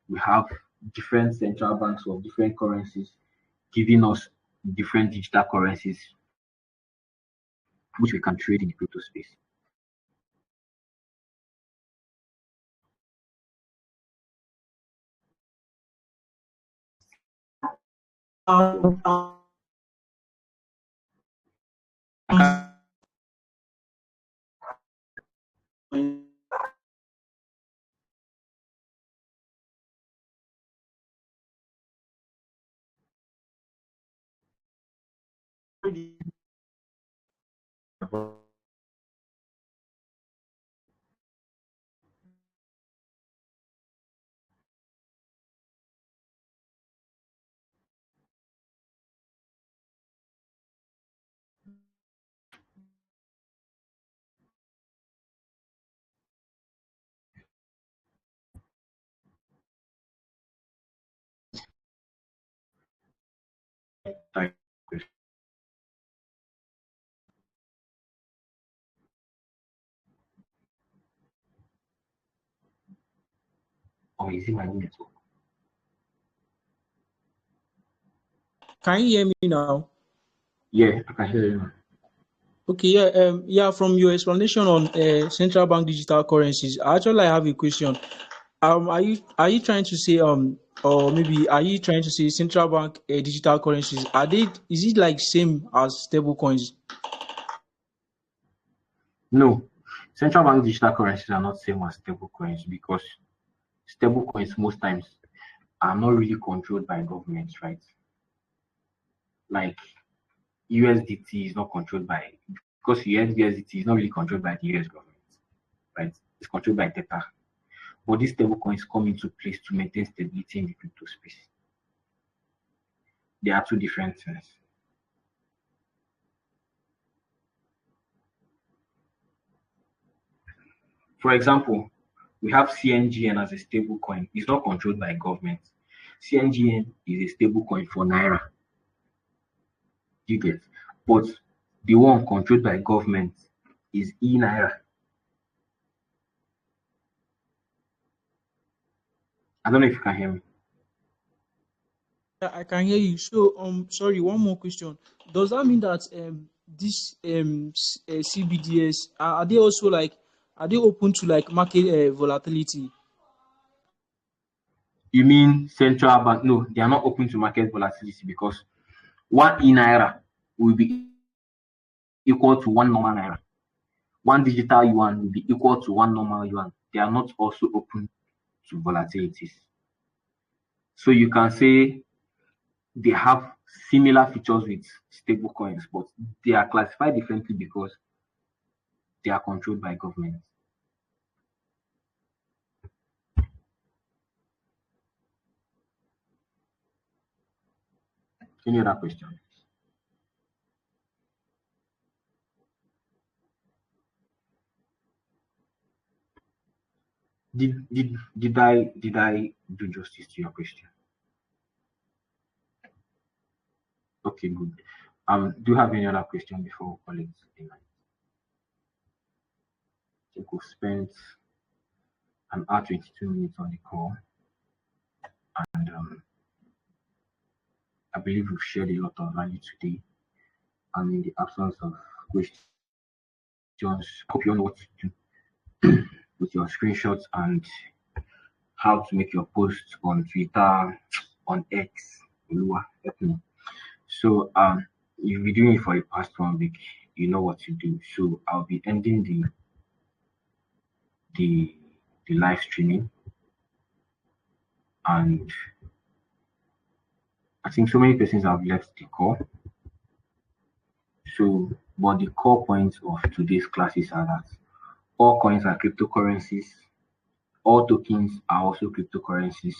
We have different central banks of different currencies giving us different digital currencies which we can trade in the crypto space. Uh, Sorry. Or is it my network? Can you hear me now? Yeah, I can hear you now. Okay, yeah. From your explanation on central bank digital currencies, I have a question. Are you trying to say or maybe are you trying to say central bank digital currencies are they is it like same as stable coins? No, central bank digital currencies are not same as stable coins because stable coins most times are not really controlled by governments, right? Like USDT is not controlled by because USDT is not really controlled by the US government, right? It's controlled by Tether. But these stable coins come into place to maintain stability in the crypto space. They are two different things. For example, we have CNGN as a stable coin. It's not controlled by government. CNGN is a stable coin for Naira. You get, but the one controlled by government is e-Naira. I don't know if you can hear me. Yeah, I can hear you. So sorry, one more question. Does that mean that this CBDS are they also like are they open to like market volatility? You mean central bank? No, they are not open to market volatility because one e-Naira will be equal to one normal Naira. One digital yuan will be equal to one normal yuan. They are not also open to volatilities. So you can say they have similar features with stable coins, but they are classified differently because they are controlled by government. Any other question? Did I do justice to your question? Okay, good. Do you have any other question before we call it a night? I think we've spent an hour 22 minutes on the call, and I believe we've shared a lot of value today. And in the absence of questions, I hope you know what to do with your screenshots and how to make your posts on Twitter, on X. Oluwa, help me. So you've been doing it for the past 1 week. You know what to do. So I'll be ending the the live streaming, and I think so many persons have left the call. So, but the core points of today's classes are that all coins are cryptocurrencies, all tokens are also cryptocurrencies,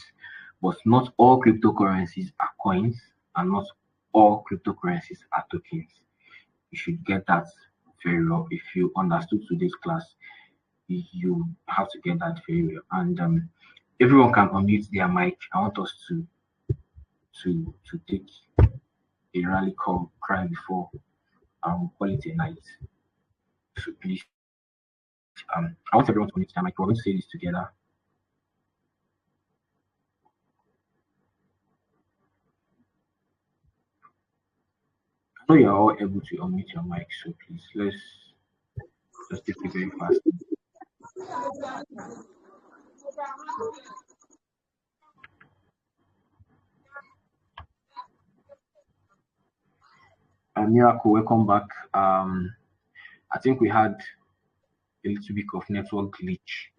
but not all cryptocurrencies are coins, and not all cryptocurrencies are tokens. You should get that very well. If you understood today's class, you have to get that very well. And everyone can unmute their mic. I want us to take a rally call cry before call it a night. So please, I want everyone to unmute their mic. We're going to say this together. I know you're all able to unmute your mic, so please let's take it very fast. Miracle, welcome back. I think we had a little bit of network glitch.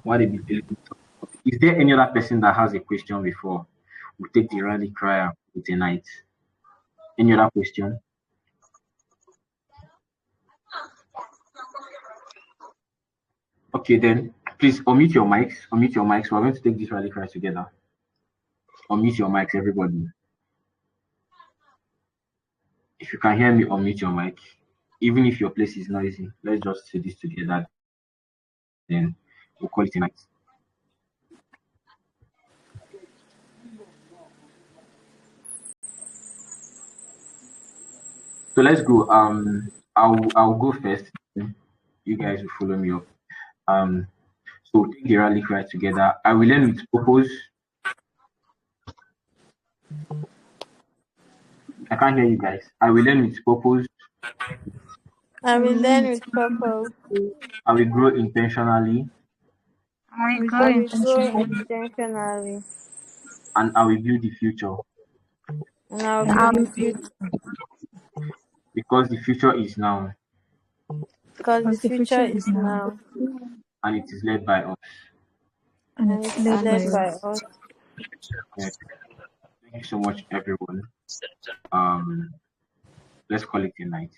What a bit. Is there any other person that has a question before we take the rally cry with a night? Any other question? Okay, then please unmute your mics. Unmute your mics. We're going to take this rally cry together. Unmute your mics, everybody. If you can hear me, unmute your mic. Even if your place is noisy, let's just say this together. Then we'll call it a night. So let's go. I'll go first. You guys will follow me up. So we'll take the rally cry together. I will end with purpose. I can't hear you guys. I will end with purpose. I will learn with purpose. I will grow intentionally. I I go will grow intentionally. intentionally. And I will build the future. And I will I'll build the be future. Because the future is now. Because the because the future future is is now. now. And it is led by us. And And it's it is led by led by us. us. Yeah. Thank you so much, everyone. Let's call it a night.